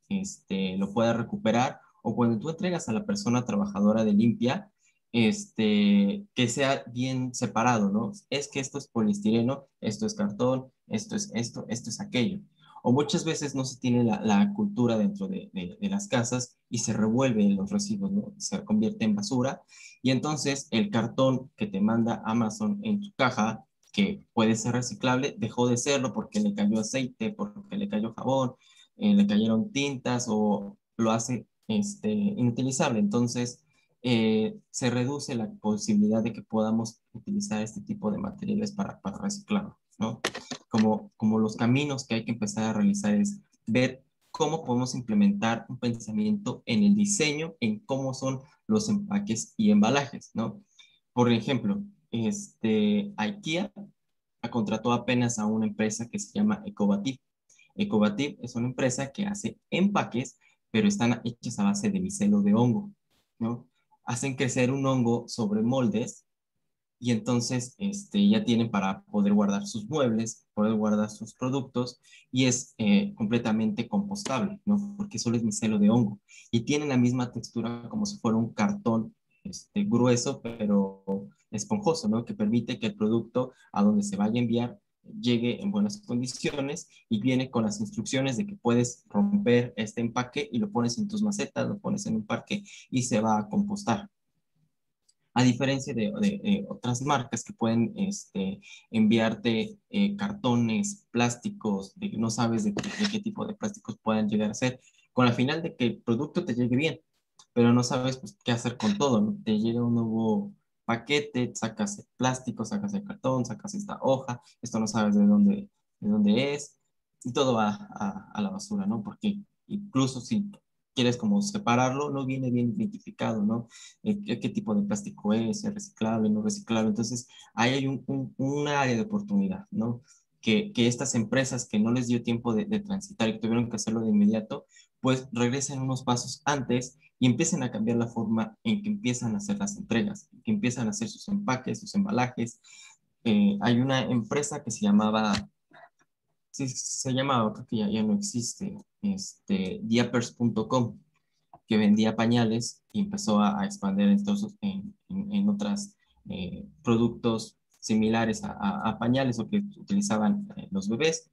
lo pueda recuperar, o cuando tú entregas a la persona trabajadora de limpia, que sea bien separado, ¿no? Es que esto es poliestireno, esto es cartón, esto es aquello. O muchas veces no se tiene la cultura dentro de las casas y se revuelven los residuos, ¿no? Se convierte en basura, y entonces el cartón que te manda Amazon en tu caja, que puede ser reciclable, dejó de serlo porque le cayó aceite, porque le cayó jabón, le cayeron tintas, o lo hace inutilizable. Entonces, se reduce la posibilidad de que podamos utilizar este tipo de materiales para reciclarlo, ¿no? Como los caminos que hay que empezar a realizar es ver cómo podemos implementar un pensamiento en el diseño, en cómo son los empaques y embalajes, ¿no? Por ejemplo, IKEA contrató apenas a una empresa que se llama Ecovative. Ecovative es una empresa que hace empaques, pero están hechos a base de micelo de hongo, ¿no? Hacen crecer un hongo sobre moldes, y entonces ya tienen para poder guardar sus muebles, poder guardar sus productos, y es completamente compostable, ¿no? Porque solo es micelo de hongo y tiene la misma textura como si fuera un cartón grueso, pero esponjoso, ¿no? Que permite que el producto a donde se vaya a enviar llegue en buenas condiciones, y viene con las instrucciones de que puedes romper este empaque y lo pones en tus macetas, lo pones en un parque y se va a compostar. A diferencia de otras marcas que pueden enviarte cartones, plásticos, no sabes de qué tipo de plásticos puedan llegar a ser, con la final de que el producto te llegue bien, pero no sabes pues, qué hacer con todo, ¿no? Te llega un nuevo paquete, sacas el plástico, sacas el cartón, sacas esta hoja, esto no sabes de dónde es, y todo va a la basura, ¿no? Porque incluso si quieres como separarlo, no viene bien identificado, ¿no? Qué tipo de plástico es reciclable, no reciclable. Entonces, ahí hay una área de oportunidad, ¿no? Que estas empresas que no les dio tiempo de transitar y que tuvieron que hacerlo de inmediato, pues regresen unos pasos antes y empiecen a cambiar la forma en que empiezan a hacer las entregas, que empiezan a hacer sus empaques, sus embalajes. Hay una empresa que se llamaba, sí, se llamaba, creo que ya no existe, diapers.com, que vendía pañales y empezó a expandir entonces en otros productos similares a pañales, o que utilizaban los bebés,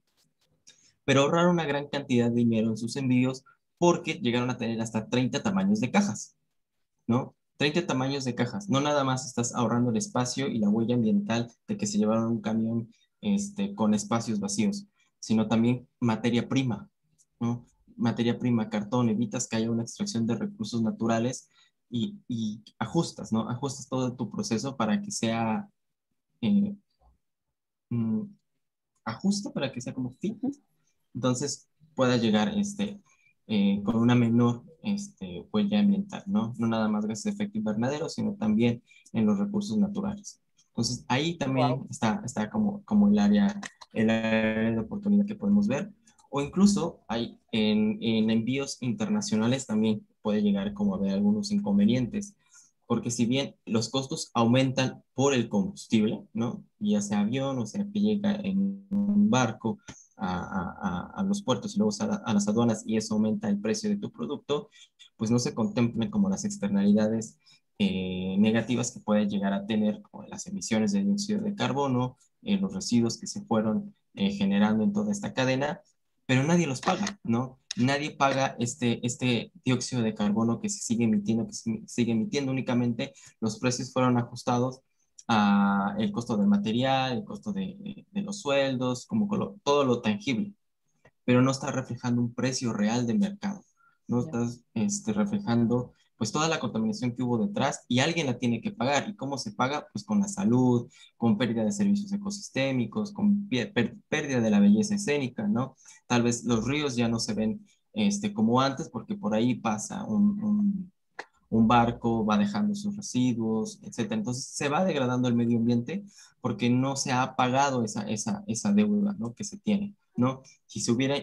pero ahorraron una gran cantidad de dinero en sus envíos porque llegaron a tener hasta 30 tamaños de cajas, ¿no? 30 tamaños de cajas. No nada más estás ahorrando el espacio y la huella ambiental de que se llevaron un camión con espacios vacíos, sino también materia prima, ¿no? Materia prima, cartón, evitas que haya una extracción de recursos naturales y ajustas, ¿no? Ajustas todo tu proceso para que sea eh, mm, ajusta para que sea como fit, entonces pueda llegar con una menor huella ambiental, ¿no? No nada más gases de efecto invernadero, sino también en los recursos naturales. Entonces ahí Wow. también está como el área de oportunidad que podemos ver, o incluso hay en envíos internacionales también puede llegar como a haber algunos inconvenientes, porque si bien los costos aumentan por el combustible, ¿no? Ya sea avión o sea que llega en un barco a los puertos y luego a las aduanas y eso aumenta el precio de tu producto, pues no se contemplan como las externalidades negativas que puede llegar a tener, como las emisiones de dióxido de carbono, los residuos que se fueron generando en toda esta cadena, pero nadie los paga, ¿no? Nadie paga este dióxido de carbono que se sigue emitiendo, únicamente los precios fueron ajustados a el costo del material, el costo de los sueldos, como todo lo tangible, pero no está reflejando un precio real de mercado, no estás reflejando pues toda la contaminación que hubo detrás y alguien la tiene que pagar. ¿Y cómo se paga? Pues con la salud, con pérdida de servicios ecosistémicos, con pérdida de la belleza escénica, ¿no? Tal vez los ríos ya no se ven como antes porque por ahí pasa un barco, va dejando sus residuos, etcétera. Entonces se va degradando el medio ambiente porque no se ha pagado esa deuda, ¿no? Que se tiene, ¿no? Si se hubiera,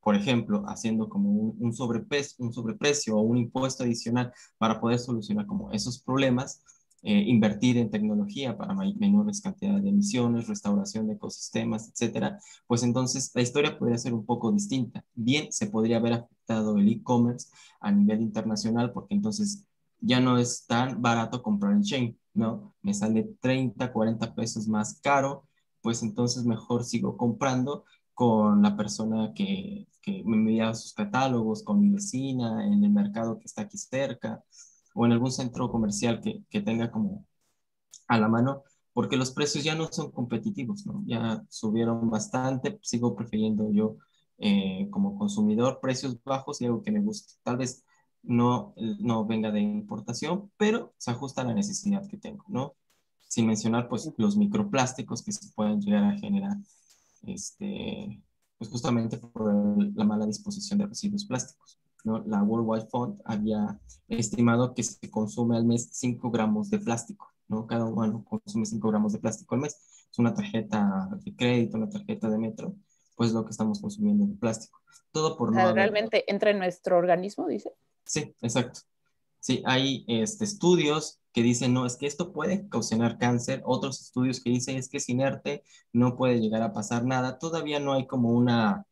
por ejemplo, haciendo como un sobreprecio o un impuesto adicional para poder solucionar como esos problemas, invertir en tecnología para menores cantidades de emisiones, restauración de ecosistemas, etcétera, pues entonces la historia podría ser un poco distinta. Bien, se podría haber afectado el e-commerce a nivel internacional porque entonces ya no es tan barato comprar en Shein, ¿no? Me sale 30, 40 pesos más caro, pues entonces mejor sigo comprando con la persona que me envía sus catálogos, con mi vecina, en el mercado que está aquí cerca, o en algún centro comercial que tenga como a la mano, porque los precios ya no son competitivos, ¿no? Ya subieron bastante, sigo prefiriendo yo como consumidor precios bajos y algo que me guste. Tal vez no venga de importación, pero se ajusta a la necesidad que tengo, ¿no? Sin mencionar, pues, los microplásticos que se pueden llegar a generar, pues, justamente por la mala disposición de residuos plásticos, ¿no? La World Wide Fund había estimado que se consume al mes 5 gramos de plástico, ¿no? Cada humano consume 5 gramos de plástico al mes. Es una tarjeta de crédito, una tarjeta de metro, pues lo que estamos consumiendo de plástico. Todo por O no sea, haber... realmente entra en nuestro organismo, dice. Sí, exacto. Sí, hay estudios que dicen, no, es que esto puede causar cáncer, otros estudios que dicen es que es inerte, no puede llegar a pasar nada. Todavía no hay como una,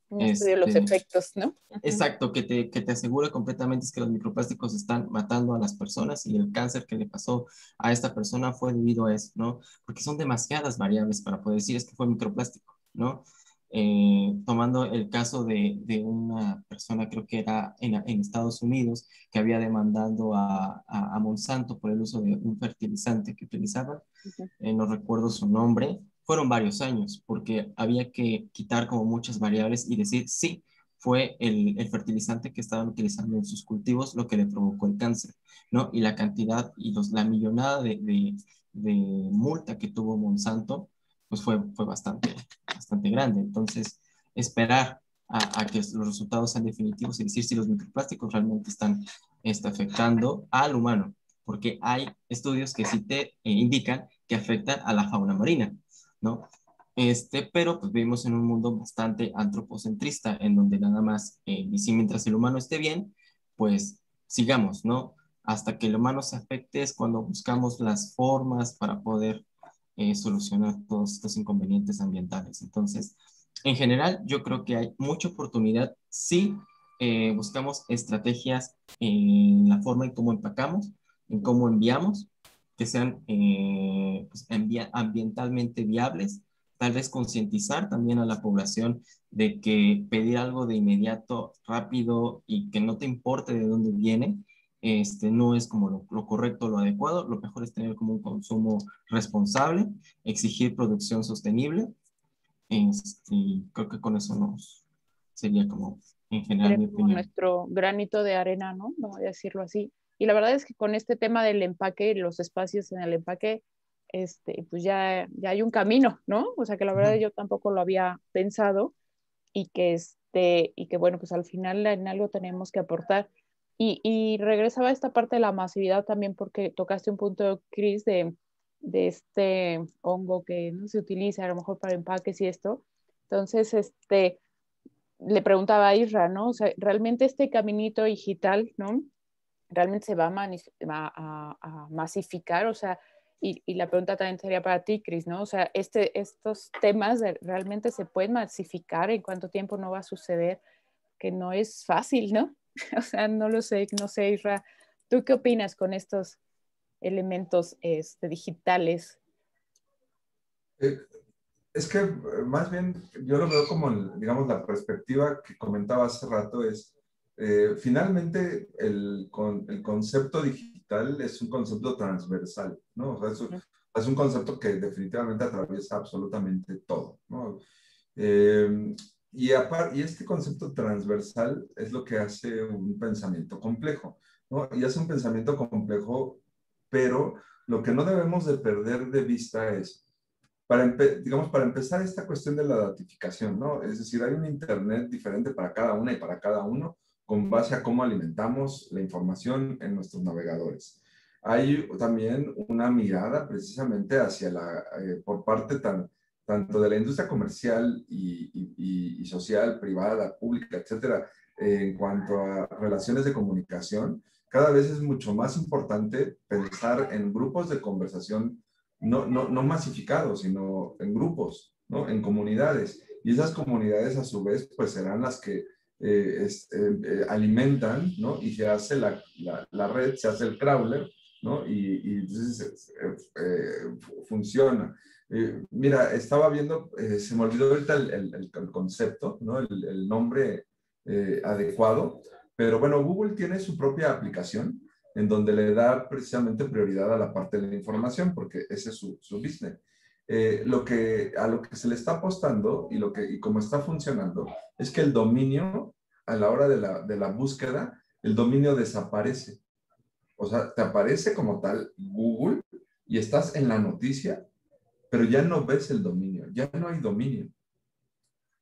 Un estudio de los este, efectos, ¿no? exacto, que te asegure completamente es que los microplásticos están matando a las personas y el cáncer que le pasó a esta persona fue debido a eso, ¿no? Porque son demasiadas variables para poder decir es que fue microplástico, ¿no? Tomando el caso de una persona, creo que era en Estados Unidos, que había demandado a Monsanto por el uso de un fertilizante que utilizaban, no recuerdo su nombre, fueron varios años, porque había que quitar como muchas variables y decir, sí, fue el fertilizante que estaban utilizando en sus cultivos lo que le provocó el cáncer, ¿no? Y la cantidad y la millonada de multa que tuvo Monsanto, pues fue bastante grande. Entonces, esperar a que los resultados sean definitivos y decir si los microplásticos realmente están afectando al humano, porque hay estudios que sí te indican que afectan a la fauna marina, ¿no? Pero pues vivimos en un mundo bastante antropocentrista, en donde nada más, y si mientras el humano esté bien, pues sigamos, ¿no? Hasta que el humano se afecte es cuando buscamos las formas para poder solucionar todos estos inconvenientes ambientales. Entonces, en general, yo creo que hay mucha oportunidad si buscamos estrategias en la forma en cómo empacamos, en cómo enviamos, que sean pues, ambientalmente viables, tal vez concientizar también a la población de que pedir algo de inmediato, rápido y que no te importe de dónde viene, no es como lo correcto, lo adecuado. Lo mejor es tener como un consumo responsable, exigir producción sostenible. Creo que con eso nos sería como, en general, mi Como opinión. nuestro granito de arena, ¿no? Vamos a decirlo así. Y la verdad es que con este tema del empaque, los espacios en el empaque, pues ya hay un camino, ¿no? O sea que la verdad yo tampoco lo había pensado y que bueno, pues al final en algo tenemos que aportar. Y regresaba a esta parte de la masividad también porque tocaste un punto, Chris, de este hongo que no se utiliza a lo mejor para empaques y esto. Entonces, le preguntaba a Isra, ¿no? O sea, realmente este caminito digital, ¿no? Realmente se va a masificar, o sea, y la pregunta también sería para ti, Chris, ¿no? O sea, estos temas realmente se pueden masificar, ¿en cuánto tiempo no va a suceder? Que no es fácil, ¿no? O sea, no lo sé, no sé, Isra, ¿tú qué opinas con estos elementos digitales? Eh, Es que más bien yo lo veo como, digamos, la perspectiva que comentaba hace rato es, finalmente el concepto digital es un concepto transversal, ¿no? O sea, es un concepto que definitivamente atraviesa absolutamente todo, ¿no? Eh, y este concepto transversal es lo que hace un pensamiento complejo, ¿no? Y hace un pensamiento complejo, pero lo que no debemos de perder de vista es digamos, para empezar esta cuestión de la datificación, ¿no? Es decir, hay un Internet diferente para cada una y para cada uno con base a cómo alimentamos la información en nuestros navegadores. Hay también una mirada precisamente hacia por parte tanto de la industria comercial y social, privada, pública, etcétera, en cuanto a relaciones de comunicación, cada vez es mucho más importante pensar en grupos de conversación no masificados, sino en grupos, ¿no? En comunidades. Y esas comunidades a su vez pues serán las que alimentan, ¿no? Y se hace la red, se hace el crawler, ¿no? Y entonces funciona. Mira, estaba viendo, se me olvidó ahorita el concepto, ¿no? El nombre adecuado, pero bueno, Google tiene su propia aplicación en donde le da precisamente prioridad a la parte de la información, porque ese es su business. A lo que se le está apostando y cómo está funcionando es que el dominio, a la hora de la búsqueda, el dominio desaparece. O sea, te aparece como tal Google y estás en la noticia, pero ya no ves el dominio, ya no hay dominio.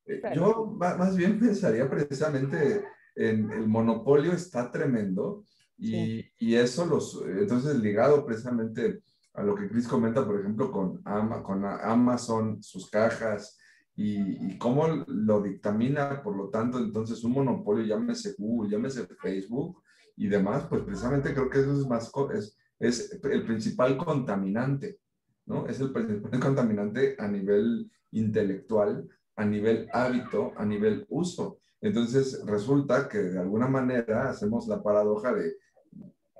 Claro. Yo más bien pensaría precisamente en el monopolio está tremendo Sí. y eso entonces ligado precisamente a lo que Chris comenta, por ejemplo, con Amazon, sus cajas y cómo lo dictamina, por lo tanto, entonces un monopolio, llámese Google, llámese Facebook y demás, pues precisamente creo que eso es es el principal contaminante, ¿no? Es el principal contaminante a nivel intelectual, a nivel hábito, a nivel uso. Entonces resulta que de alguna manera hacemos la paradoja de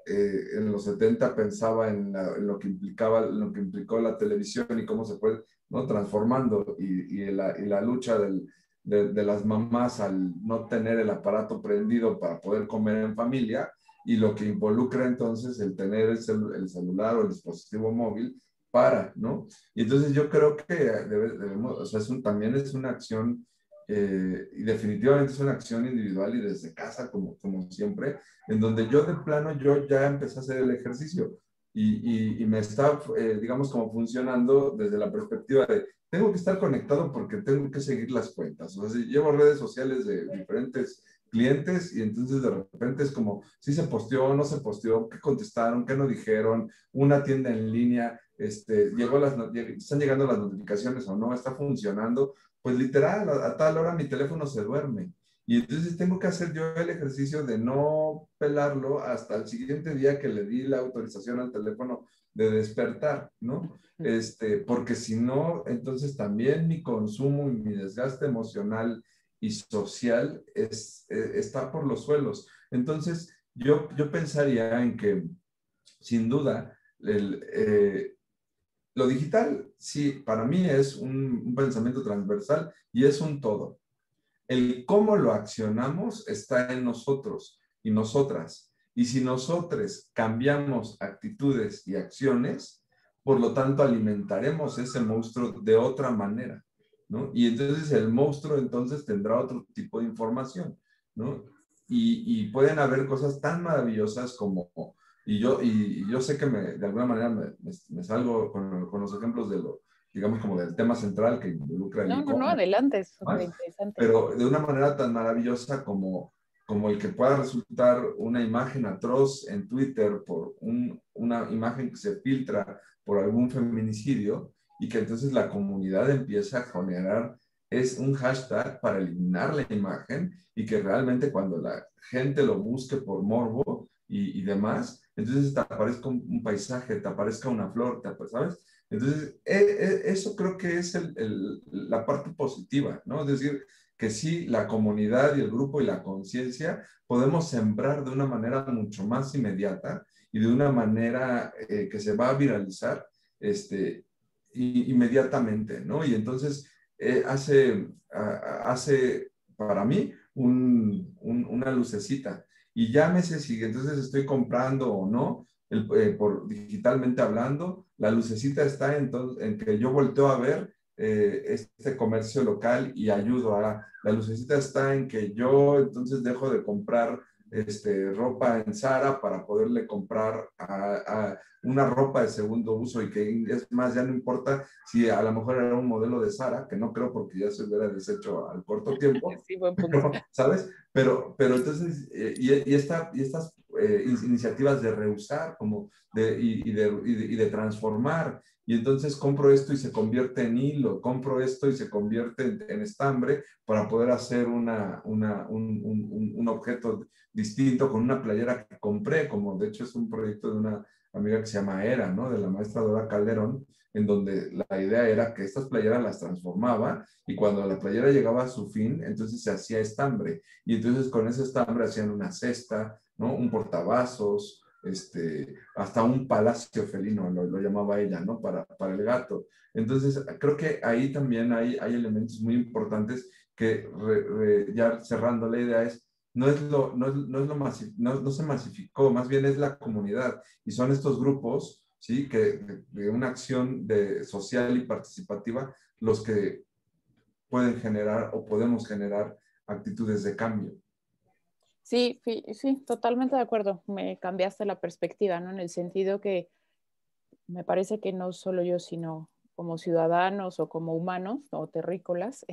en los 70 pensaba en lo que lo que implicó la televisión y cómo se fue, ¿no? Transformando y la lucha de las mamás al no tener el aparato prendido para poder comer en familia y lo que involucra entonces el tener el celular o el dispositivo móvil ¿no? Y entonces yo creo que debemos, o sea, también es una acción y definitivamente es una acción individual y desde casa, como siempre, en donde yo de plano, yo ya empecé a hacer el ejercicio y me está, digamos, como funcionando desde la perspectiva de, tengo que estar conectado porque tengo que seguir las cuentas. O sea, si llevo redes sociales de diferentes clientes y entonces de repente es como, si se posteó, no se posteó, qué contestaron, qué no dijeron, una tienda en línea, están llegando las notificaciones o no, está funcionando, pues literal, a tal hora mi teléfono se duerme. Y entonces tengo que hacer yo el ejercicio de no pelarlo hasta el siguiente día que le di la autorización al teléfono de despertar, ¿no? Porque si no, entonces también mi consumo y mi desgaste emocional y social está por los suelos. Entonces, yo pensaría en que, sin duda, lo digital, sí, para mí es un pensamiento transversal y es un todo. El cómo lo accionamos está en nosotros y nosotras. Y si nosotros cambiamos actitudes y acciones, por lo tanto alimentaremos ese monstruo de otra manera, ¿no? Y entonces el monstruo entonces tendrá otro tipo de información, ¿no? Y pueden haber cosas tan maravillosas como, y yo sé que de alguna manera me salgo con los ejemplos de lo, digamos, como del tema central que involucra el No, e-commerce, adelante, es súper interesante. pero de una manera tan maravillosa como el que pueda resultar una imagen atroz en Twitter por una imagen que se filtra por algún feminicidio y que entonces la comunidad empieza a generar es un hashtag para eliminar la imagen y que realmente cuando la gente lo busque por morbo y demás, entonces te aparezca un paisaje, te aparezca una flor, ¿sabes? Entonces, eso creo que es la parte positiva, ¿no? Es decir, que sí, la comunidad y el grupo y la conciencia podemos sembrar de una manera mucho más inmediata y de una manera que se va a viralizar inmediatamente, ¿no? Y entonces hace para mí una lucecita. Y llámese si entonces estoy comprando o no, digitalmente hablando, la lucecita está en que yo volteo a ver este comercio local y ayudo a... La lucecita está en que yo entonces dejo de comprar ropa en Zara para poderle comprar a una ropa de segundo uso y que es más, ya no importa si a lo mejor era un modelo de Zara, que no creo porque ya se hubiera deshecho al corto tiempo, Sí, buen punto. ¿sabes? Pero entonces, estas iniciativas de reusar como de transformar, y entonces compro esto y se convierte en hilo, compro esto y se convierte en estambre para poder hacer un objeto distinto con una playera que compré, como de hecho es un proyecto de una amiga que se llama Era, ¿no? De la maestra Dora Calderón, en donde la idea era que estas playeras las transformaba y cuando la playera llegaba a su fin, entonces se hacía estambre y entonces con ese estambre hacían una cesta, ¿no? Un portavasos, hasta un palacio felino, lo llamaba ella, ¿no? Para el gato. Entonces, creo que ahí también hay elementos muy importantes que, ya cerrando la idea, no se masificó, más bien es la comunidad y son estos grupos, ¿sí? Que de una acción social y participativa los que pueden generar o podemos generar actitudes de cambio. Sí, sí, totalmente de acuerdo. Me cambiaste la perspectiva, ¿no? En el sentido que me parece que no solo yo, sino como ciudadanos o como humanos o terrícolas,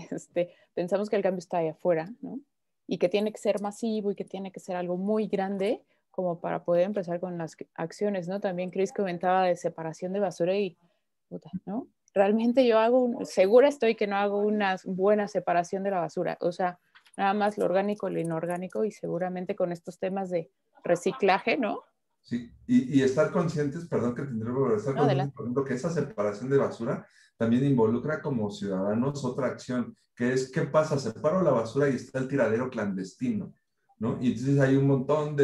pensamos que el cambio está ahí afuera, ¿no? Y que tiene que ser masivo y que tiene que ser algo muy grande como para poder empezar con las acciones, ¿no? También Chris comentaba de separación de basura y, puta, ¿no? Realmente yo segura estoy que no hago una buena separación de la basura, o sea, nada más lo orgánico, lo inorgánico y seguramente con estos temas de reciclaje, ¿no? Sí, y estar conscientes, perdón que tendré que estar No, conscientes, adelante. por ejemplo, que esa separación de basura también involucra como ciudadanos otra acción, que es, ¿qué pasa? Separo la basura y está el tiradero clandestino, ¿no? Y entonces hay un montón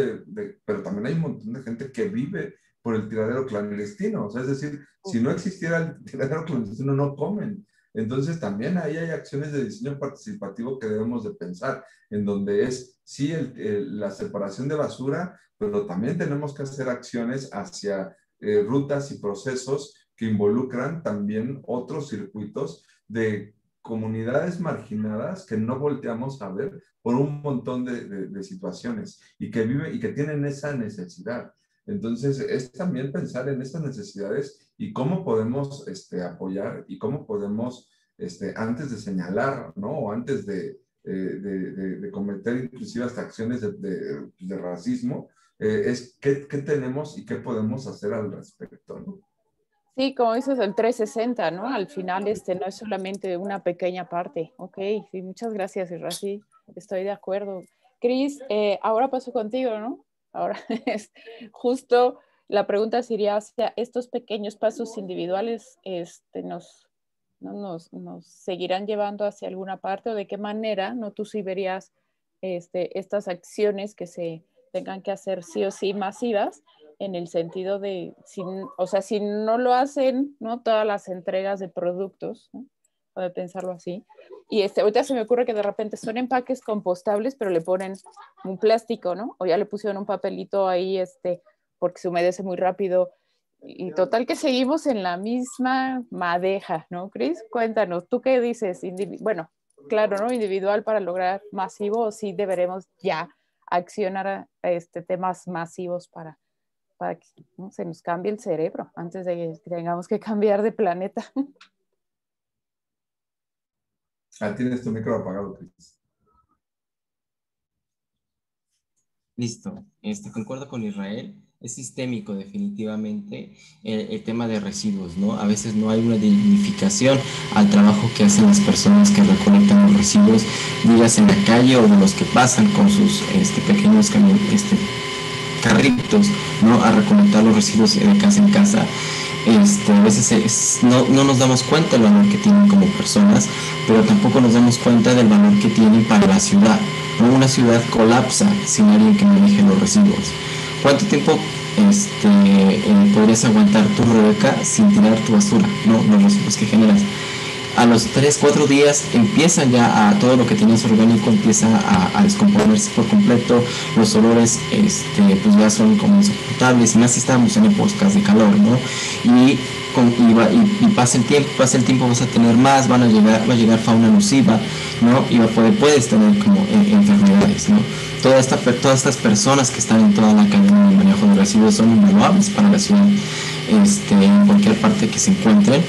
pero también hay un montón de gente que vive por el tiradero clandestino, o sea, es decir, si no existiera el tiradero clandestino, no comen. Entonces también ahí hay acciones de diseño participativo que debemos de pensar, en donde es, sí, la separación de basura, pero también tenemos que hacer acciones hacia rutas y procesos que involucran también otros circuitos de comunidades marginadas que no volteamos a ver por un montón de situaciones y que tienen esa necesidad. Entonces, es también pensar en estas necesidades y cómo podemos apoyar y cómo podemos, antes de señalar, ¿no? O antes de cometer inclusive hasta acciones de racismo, es qué tenemos y qué podemos hacer al respecto, ¿no? Sí, como dices, el 360, ¿no? Al final no es solamente una pequeña parte. Ok, sí, muchas gracias, Isra, sí, estoy de acuerdo. Cris, ahora paso contigo, ¿no? Ahora es justo la pregunta sería hacia estos pequeños pasos individuales, nos seguirán llevando hacia alguna parte o de qué manera, ¿no? Tú sí verías estas acciones que se tengan que hacer sí o sí masivas en el sentido de, o sea, si no lo hacen, ¿no? Todas las entregas de productos, ¿no? Puede pensarlo así, Y ahorita se me ocurre que de repente son empaques compostables, pero le ponen un plástico, ¿no? O ya le pusieron un papelito ahí, porque se humedece muy rápido. Y total que seguimos en la misma madeja, ¿no, Cris? Cuéntanos, ¿tú qué dices? Bueno, claro, ¿no? Individual para lograr masivo, o sí deberemos ya accionar a temas masivos para que, ¿no?, se nos cambie el cerebro antes de que tengamos que cambiar de planeta. Tienes tu micro apagado, Cris. Listo. Concuerdo con Israel. Es sistémico definitivamente el tema de residuos, ¿no? A veces no hay una dignificación al trabajo que hacen las personas que recolectan los residuos, digas en la calle o de los que pasan con sus pequeños carritos, ¿no?, a recolectar los residuos de casa en casa. A veces no nos damos cuenta del valor que tienen como personas, pero tampoco nos damos cuenta del valor que tienen para la ciudad, ¿no? Una ciudad colapsa sin alguien que maneje los residuos. ¿Cuánto tiempo podrías aguantar tú, Rebeca, sin tirar tu basura, ¿no?, los residuos que generas? A los 3-4 días empiezan ya todo lo que tenías orgánico empieza a descomponerse por completo, los olores pues ya son como insoportables, y más si estamos en épocas de calor, ¿no? Y pasa el tiempo, vas a tener más, va a llegar fauna nociva, ¿no? Y puedes tener como enfermedades, ¿no? Todas estas personas que están en toda la cadena de manejo de residuos son invaluables para la ciudad, en cualquier parte que se encuentren.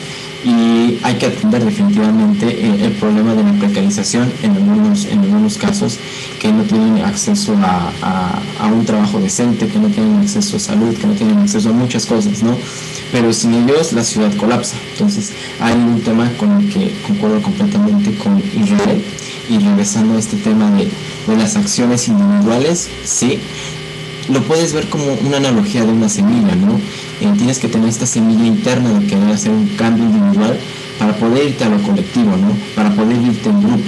Y hay que atender definitivamente el problema de la precarización en algunos casos, que no tienen acceso a un trabajo decente, que no tienen acceso a salud, que no tienen acceso a muchas cosas, ¿no? Pero sin ellos la ciudad colapsa. Entonces hay un tema con el que concuerdo completamente con Israel. Y regresando a este tema de las acciones individuales, sí, lo puedes ver como una analogía de una semilla, ¿no? Tienes que tener esta semilla interna de querer hacer un cambio individual para poder irte a lo colectivo, ¿no? Para poder irte en grupo.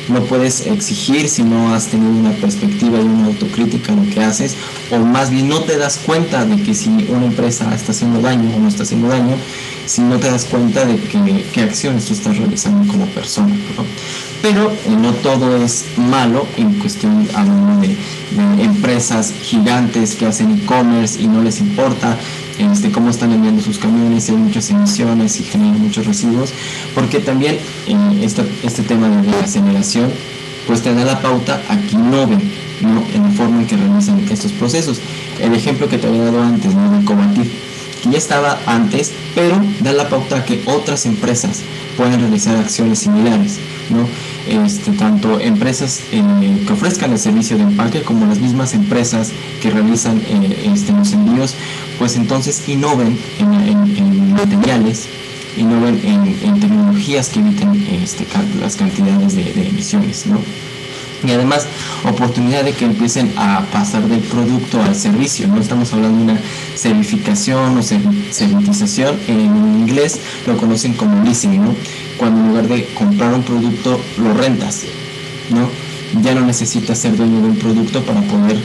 No puedes exigir si no has tenido una perspectiva y una autocrítica en lo que haces, o más bien no te das cuenta de que si una empresa está haciendo daño o no está haciendo daño, si no te das cuenta de qué acciones tú estás realizando como persona, ¿no? Pero no todo es malo en cuestión hablando de empresas gigantes que hacen e-commerce y no les importa cómo están enviando sus camiones, y hay muchas emisiones y generan muchos residuos, porque también este tema de la aceleración pues te da la pauta a que innoven, ¿no?, en la forma en que realizan estos procesos. El ejemplo que te había dado antes, ¿no?, de Cobativ, que ya estaba antes, pero da la pauta a que otras empresas pueden realizar acciones similares, ¿no? Tanto empresas que ofrezcan el servicio de empaque como las mismas empresas que realizan los envíos, pues entonces innoven en materiales, innoven en tecnologías que eviten las cantidades de emisiones, ¿no? Y además oportunidad de que empiecen a pasar del producto al servicio. No estamos hablando de una servificación o servitización. En inglés lo conocen como leasing, ¿no? Cuando en lugar de comprar un producto lo rentas, ¿no? Ya no necesitas ser dueño de un producto para poder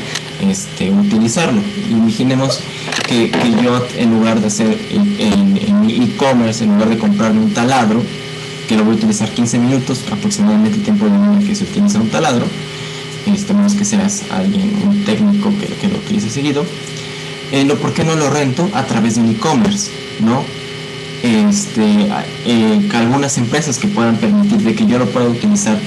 utilizarlo. Imaginemos que yo, en lugar de hacer en mi e-commerce, en lugar de comprarme un taladro, que lo voy a utilizar 15 minutos, aproximadamente el tiempo de vida que se utiliza un taladro, menos que seas un técnico que lo utilice seguido, ¿por qué no lo rento a través de un e-commerce, ¿no? Algunas empresas que puedan permitir de que yo lo pueda utilizar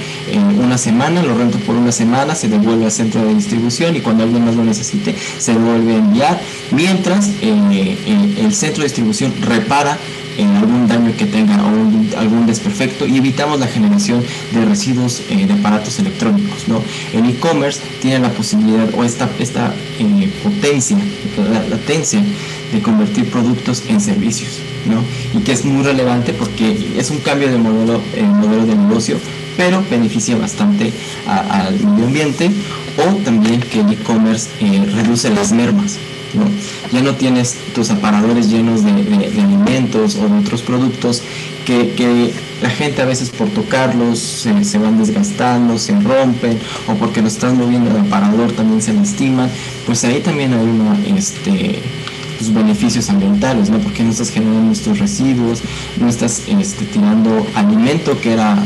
una semana, lo rento por una semana, se devuelve al centro de distribución y cuando alguien más lo necesite se vuelve a enviar, mientras el centro de distribución repara algún daño que tenga o algún desperfecto, y evitamos la generación de residuos de aparatos electrónicos, ¿no? El e-commerce tiene la posibilidad o esta potencia, la latencia de convertir productos en servicios, ¿no? Y que es muy relevante porque es un cambio de modelo de negocio, pero beneficia bastante al medio ambiente, o también que el e-commerce reduce las mermas, ¿no? Ya no tienes tus aparadores llenos de alimentos o de otros productos que la gente a veces por tocarlos se van desgastando, se rompen, o porque lo están moviendo el aparador también se lastiman. Pues ahí también hay tus beneficios ambientales, ¿no? Porque no estás generando estos residuos, no estás tirando alimento que era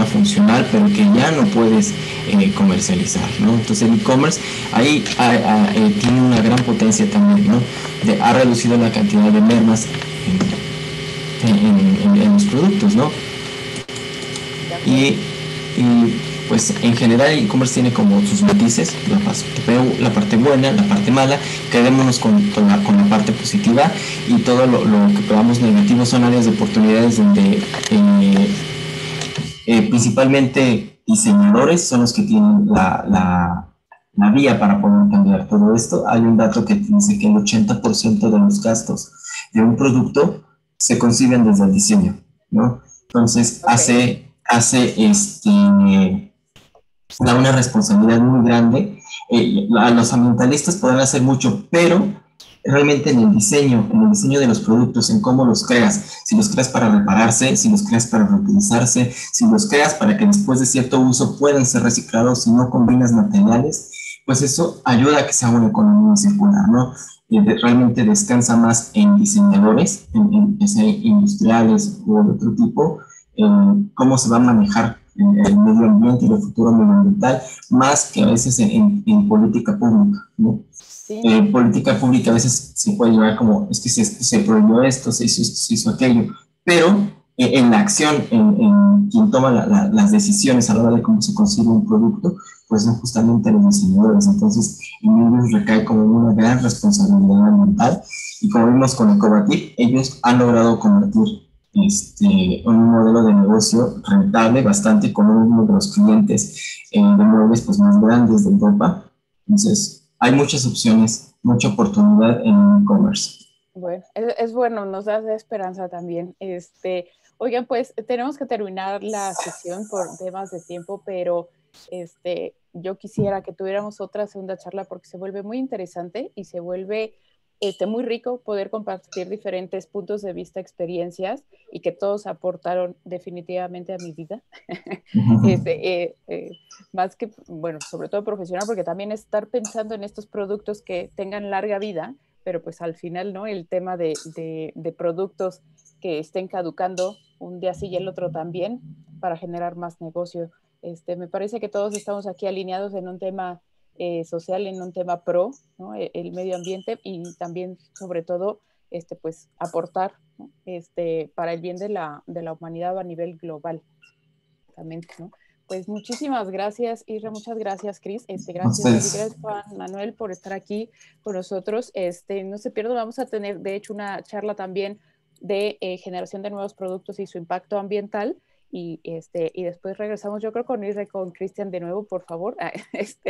funcional, pero que ya no puedes comercializar, ¿no? Entonces el e-commerce ahí tiene una gran potencia también, ¿no? Ha reducido la cantidad de mermas en los productos, ¿no? Y pues en general el e-commerce tiene como sus matices, la parte buena, la parte mala. Quedémonos con la parte positiva, y todo lo que veamos negativo son áreas de oportunidades donde principalmente diseñadores son los que tienen la vía para poder cambiar todo esto. Hay un dato que dice que el 80% de los gastos de un producto se conciben desde el diseño, ¿no? Entonces da una responsabilidad muy grande. Los ambientalistas podrán hacer mucho, pero realmente en el diseño de los productos, en cómo los creas, si los creas para repararse, si los creas para reutilizarse, si los creas para que después de cierto uso puedan ser reciclados, si no combinas materiales, pues eso ayuda a que sea una economía circular, ¿no? Realmente descansa más en diseñadores, en industriales o de otro tipo, cómo se va a manejar el medio ambiente y el futuro medioambiental, más que a veces en política pública, ¿no? Sí. Política pública a veces se puede llevar como, es que se prohibió esto, se hizo aquello, pero en la acción, en quien toma las decisiones a la hora de cómo se consigue un producto, pues son justamente los diseñadores. Entonces en ellos recae como una gran responsabilidad ambiental, y como vimos con Ecobatic, ellos han logrado convertir un modelo de negocio rentable bastante, con uno de los clientes de muebles pues más grandes de Europa. Entonces hay muchas opciones, mucha oportunidad en e-commerce. Bueno, es bueno, nos da esperanza también. Oigan, pues tenemos que terminar la sesión por temas de tiempo, pero yo quisiera que tuviéramos otra segunda charla, porque se vuelve muy interesante y se vuelve muy rico poder compartir diferentes puntos de vista, experiencias, y que todos aportaron definitivamente a mi vida. Más que, bueno, sobre todo profesional, porque también estar pensando en estos productos que tengan larga vida, pero pues al final, ¿no? El tema de productos que estén caducando un día sí y el otro también, para generar más negocio. Me parece que todos estamos aquí alineados en un tema social, en un tema pro, ¿no? El medio ambiente, y también, sobre todo, pues aportar, ¿no? Para el bien de la humanidad a nivel global también, ¿no? Pues muchísimas gracias, Isra, muchas gracias, Cris, gracias Juan Manuel por estar aquí con nosotros. No se pierdan, vamos a tener de hecho una charla también de generación de nuevos productos y su impacto ambiental, y después regresamos, yo creo, con Isra y con Cristian de nuevo, por favor,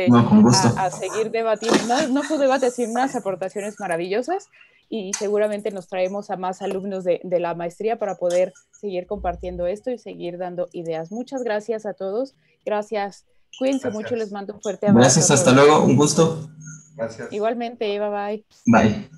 No, con gusto. a seguir debatiendo, no fue debate, sino unas aportaciones maravillosas, y seguramente nos traemos a más alumnos de la maestría para poder seguir compartiendo esto y seguir dando ideas. Muchas gracias a todos. Gracias. Cuídense mucho. Les mando un fuerte abrazo. Gracias. Hasta luego. Un gusto. Gracias. Igualmente. Bye bye. Bye.